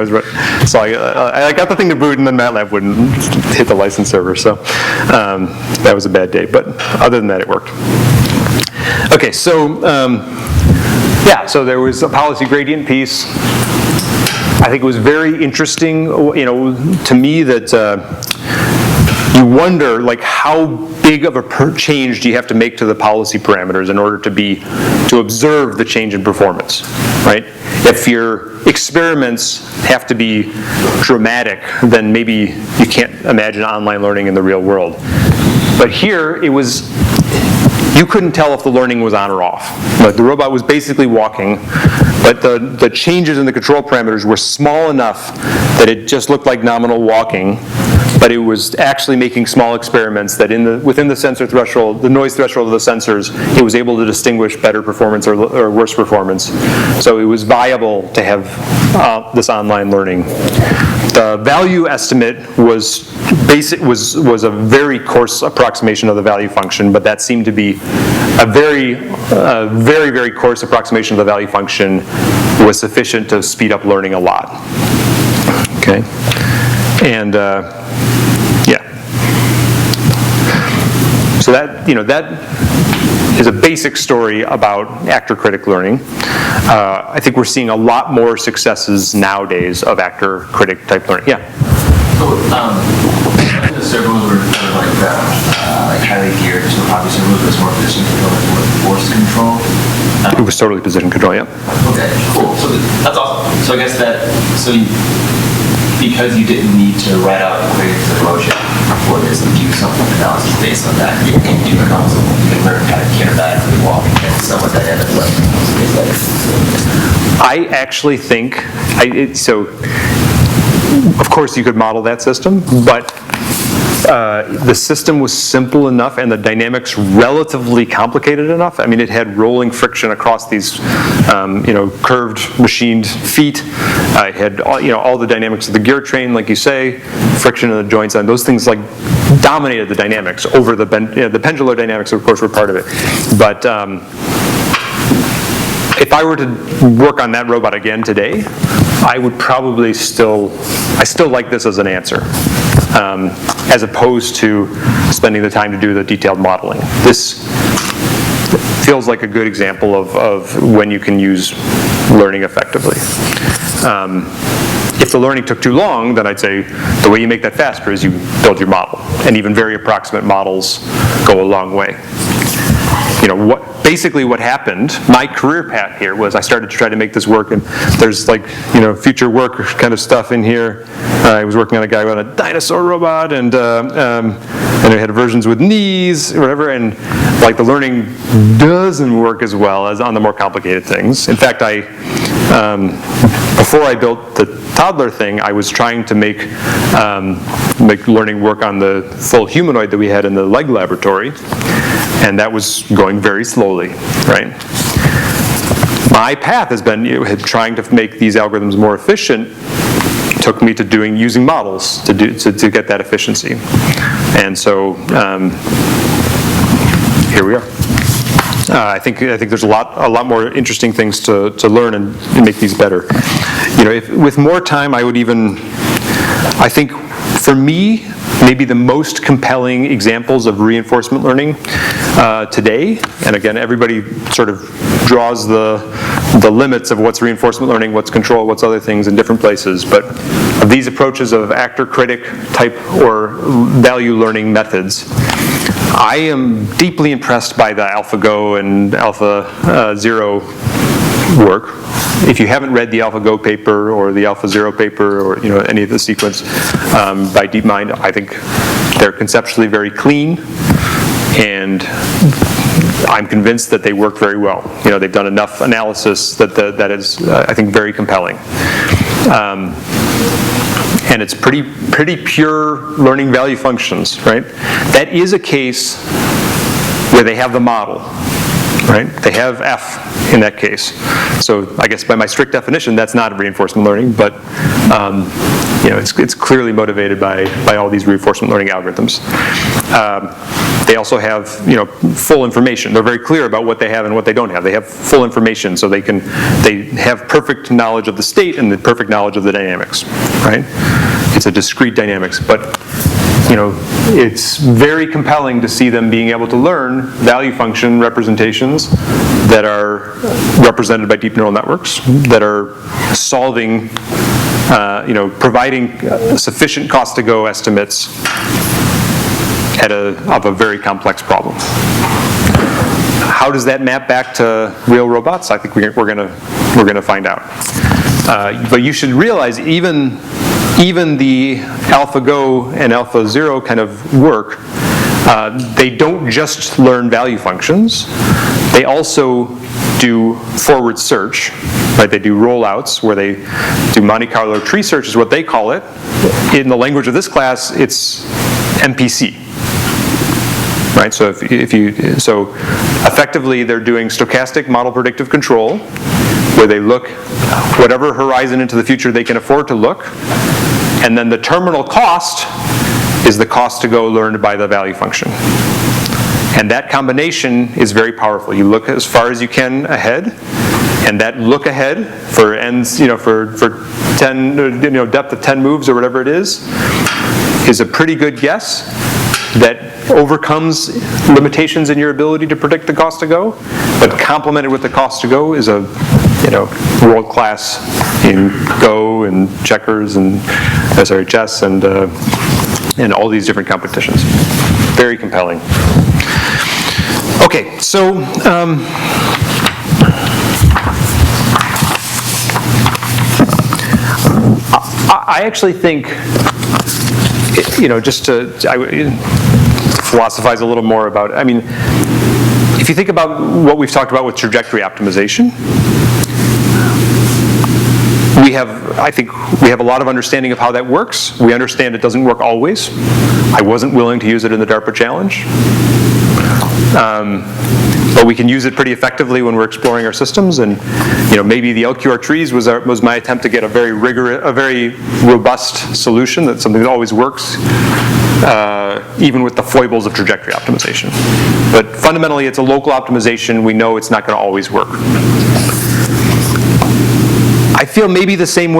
so I got the thing to boot, and then MATLAB wouldn't hit the license server, so that was a bad day, but other than that, it worked. Okay, so so there was a policy gradient piece. I think it was very interesting, to me that you wonder, like, how big of a change do you have to make to the policy parameters in order to observe the change in performance, right? If your experiments have to be dramatic, then maybe you can't imagine online learning in the real world. But here, you couldn't tell if the learning was on or off. Like, the robot was basically walking, but the changes in the control parameters were small enough that it just looked like nominal walking, but it was actually making small experiments that within the sensor threshold, the noise threshold of the sensors, it was able to distinguish better performance or worse performance. So it was viable to have this online learning. The value estimate was a very coarse approximation of the value function, but that seemed to be a very, very coarse approximation of the value function was sufficient to speed up learning a lot. Okay, and so that is a basic story about actor-critic learning. I think we're seeing a lot more successes nowadays of actor-critic type learning. Yeah. So, the servos were like highly geared, so probably servos was more position control than force control. It was totally position control, yeah. Okay, cool. So that's awesome. So I guess because you didn't need to write out equations of motion for this and do some analysis based on that, you can do it also. You can learn how to kinematically walk and somewhat dynamic learning. I actually think, of course you could model that system, but the system was simple enough and the dynamics relatively complicated enough. I mean, it had rolling friction across these, curved machined feet. It had all the dynamics of the gear train, like you say, friction in the joints, and those things like dominated the dynamics over the pendular dynamics, of course, were part of it. But if I were to work on that robot again today, I would probably I still like this as an answer, as opposed to spending the time to do the detailed modeling. This feels like a good example of when you can use learning effectively. If the learning took too long, then I'd say the way you make that faster is you build your model, and even very approximate models go a long way. Basically what happened, my career path here was I started to try to make this work, and there's future work kind of stuff in here. I was working on a guy on a dinosaur robot, and I had versions with knees or whatever, and the learning doesn't work as well as on the more complicated things. In fact, before I built the toddler thing, I was trying to make learning work on the full humanoid that we had in the leg laboratory, and that was going very slowly, right? My path has been trying to make these algorithms more efficient. Took me to using models to get that efficiency, and so here we are. I think there's a lot more interesting things to learn and make these better. With more time, I think for me, maybe the most compelling examples of reinforcement learning today, and again, everybody sort of draws the limits of what's reinforcement learning, what's control, what's other things in different places, but of these approaches of actor-critic type or value learning methods, I am deeply impressed by the AlphaGo and AlphaZero work. If you haven't read the AlphaGo paper or the AlphaZero paper or any of the sequence by DeepMind, I think they're conceptually very clean, and I'm convinced that they work very well. They've done enough analysis that is, I think, very compelling. And it's pretty pure learning value functions, right? That is a case where they have the model, right? They have F in that case. So I guess by my strict definition, that's not reinforcement learning, but it's clearly motivated by all these reinforcement learning algorithms. They also have, full information. They're very clear about what they have and what they don't have. They have full information, so they have perfect knowledge of the state and the perfect knowledge of the dynamics, right? It's a discrete dynamics, but it's very compelling to see them being able to learn value function representations that are represented by deep neural networks, that are solving, providing sufficient cost to go estimates of a very complex problem. How does that map back to real robots? I think we're gonna find out. But you should realize even the AlphaGo and AlphaZero kind of work, they don't just learn value functions. They also do forward search, right? They do rollouts where they do Monte Carlo tree search is what they call it. In the language of this class, it's MPC. Right, so so effectively they're doing stochastic model predictive control, where they look whatever horizon into the future they can afford to look, and then the terminal cost is the cost to go learned by the value function. And that combination is very powerful. You look as far as you can ahead, and that look ahead for ends, for 10, depth of 10 moves or whatever it is a pretty good guess that overcomes limitations in your ability to predict the cost to go, but complemented with the cost to go is a world class in Go and checkers and chess and all these different competitions. Very compelling. Okay, so I actually think, just to philosophize a little more about it. I mean, if you think about what we've talked about with trajectory optimization, I think we have a lot of understanding of how that works. We understand it doesn't work always. I wasn't willing to use it in the DARPA challenge. But we can use it pretty effectively when we're exploring our systems, and maybe the LQR trees was my attempt to get a very robust solution, that's something that always works, even with the foibles of trajectory optimization. But fundamentally, it's a local optimization. We know it's not going to always work. I feel maybe the same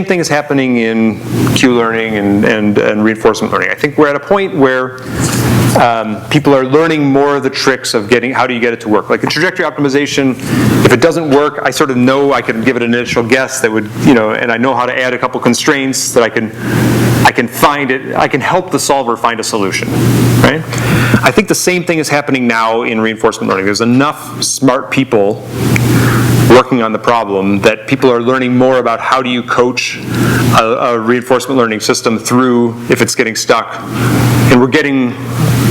thing is happening in Q-learning and reinforcement learning. I think we're at a point where people are learning more of the tricks of how do you get it to work. Like in trajectory optimization, if it doesn't work, I sort of know I can give it an initial guess that would, and I know how to add a couple constraints that I can find it, I can help the solver find a solution, right? I think the same thing is happening now in reinforcement learning. There's enough smart people working on the problem that people are learning more about how do you coach a reinforcement learning system through if it's getting stuck. And we're getting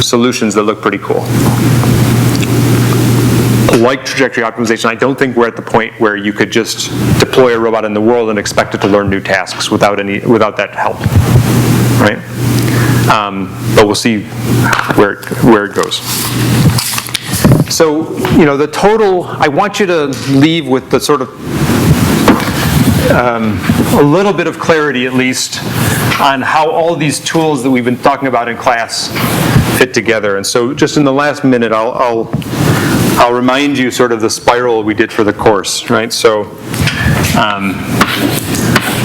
solutions that look pretty cool. Like trajectory optimization, I don't think we're at the point where you could just deploy a robot in the world and expect it to learn new tasks without that help, right? But we'll see where it goes. So, the total, I want you to leave with the sort of a little bit of clarity, at least, on how all these tools that we've been talking about in class fit together. And so, just in the last minute, I'll remind you sort of the spiral we did for the course, right? So,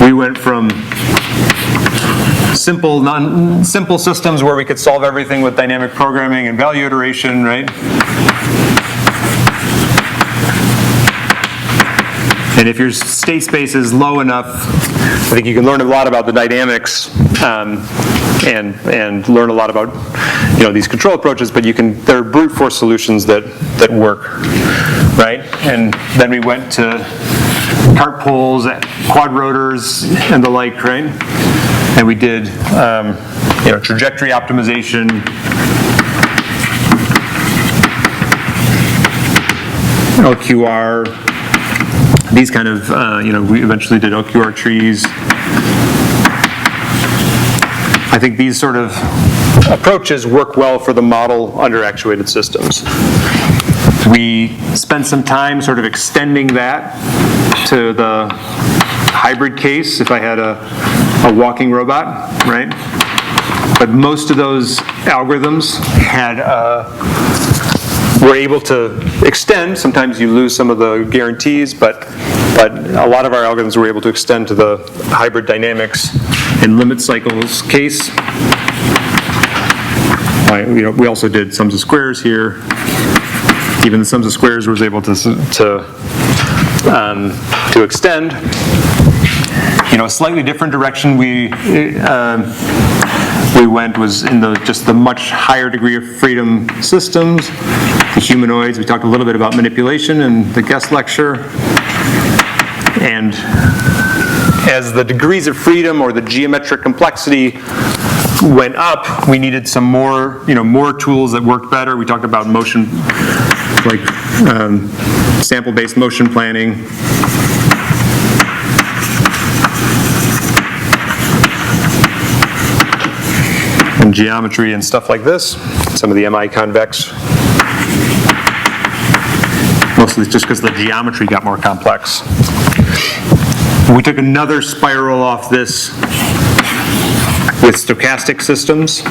we went from simple systems where we could solve everything with dynamic programming and value iteration, right? And if your state space is low enough, I think you can learn a lot about the dynamics and learn a lot about these control approaches. But there are brute force solutions that work, right? And then we went to cart pulls, quad rotors, and the like, right? And we did trajectory optimization, LQR. These kind of, we eventually did LQR trees. I think these sort of approaches work well for the model underactuated systems. We spent some time sort of extending that to the hybrid case. If I had a a walking robot, right? But most of those algorithms were able to extend. Sometimes you lose some of the guarantees, but a lot of our algorithms were able to extend to the hybrid dynamics and limit cycles case. We also did sums of squares here. Even the sums of squares was able to extend. A slightly different direction we went was in just the much higher degree of freedom systems. The humanoids, we talked a little bit about manipulation in the guest lecture. And as the degrees of freedom or the geometric complexity went up, we needed some more, more tools that worked better. We talked about motion, like sample-based motion planning. And geometry and stuff like this. Some of the MI convex. Mostly just because the geometry got more complex. We took another spiral off this with stochastic systems.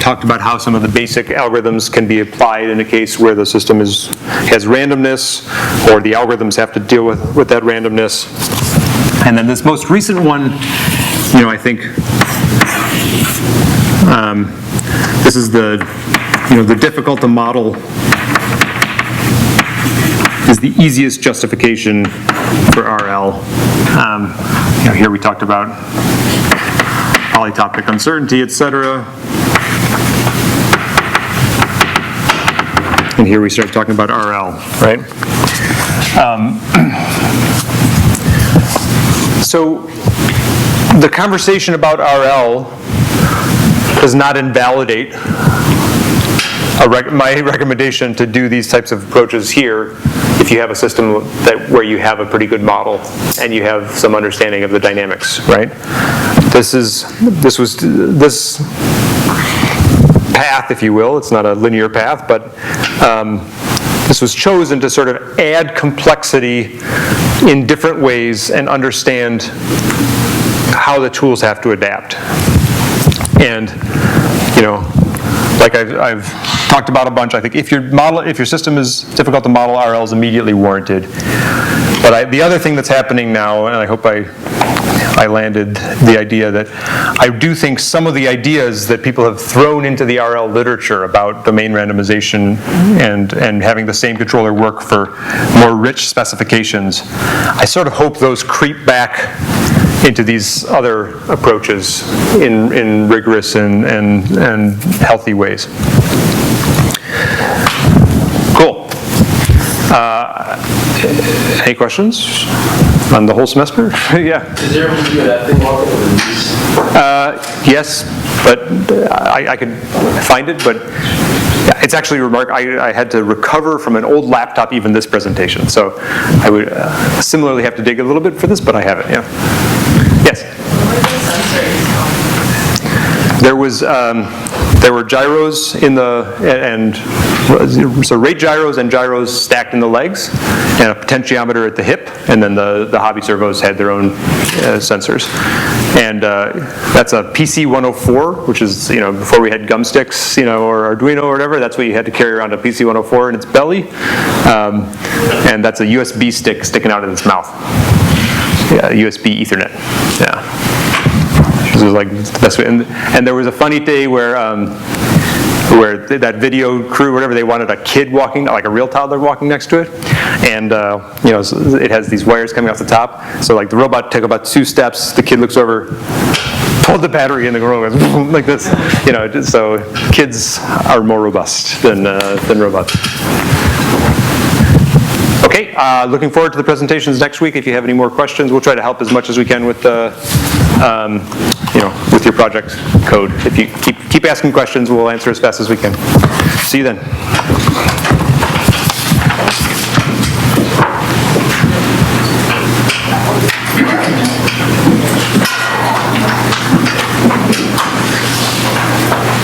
Talked about how some of the basic algorithms can be applied in a case where the system has randomness, or the algorithms have to deal with that randomness. And then this most recent one, I think this is the difficult to model is the easiest justification for RL. Here we talked about polytopic uncertainty, etc. And here we start talking about RL, right? So the conversation about RL does not invalidate my recommendation to do these types of approaches here if you have a system where you have a pretty good model and you have some understanding of the dynamics, right? This path, if you will, it's not a linear path, but this was chosen to sort of add complexity in different ways and understand how the tools have to adapt. And, like I've talked about a bunch, I think if your system is difficult to model, RL is immediately warranted. But the other thing that's happening now, and I hope I landed the idea that I do think some of the ideas that people have thrown into the RL literature about domain randomization and having the same controller work for more rich specifications, I sort of hope those creep back into these other approaches in rigorous and healthy ways. Cool. Any questions on the whole semester? Yeah. Is there a review of that thing on the release? Yes, but I could find it, but it's actually remarkable. I had to recover from an old laptop even this presentation, so I would similarly have to dig a little bit for this, but I have it, yeah. Yes? There were gyros in so rate gyros and gyros stacked in the legs, and a potentiometer at the hip, and then the hobby servos had their own sensors. And that's a PC104, which is, before we had gum sticks, or Arduino or whatever, that's what you had to carry around a PC104 in its belly. And that's a USB stick sticking out of its mouth. Yeah, USB Ethernet. Yeah. This was like the best way. And there was a funny day where that video crew, whatever, they wanted a kid walking, like a real toddler walking next to it. And, it has these wires coming off the top. So like the robot took about 2 steps, the kid looks over, pulled the battery in the room like this. So kids are more robust than robots. Okay, looking forward to the presentations next week. If you have any more questions, we'll try to help as much as we can with with your project code. If you keep asking questions, we'll answer as fast as we can. See you then.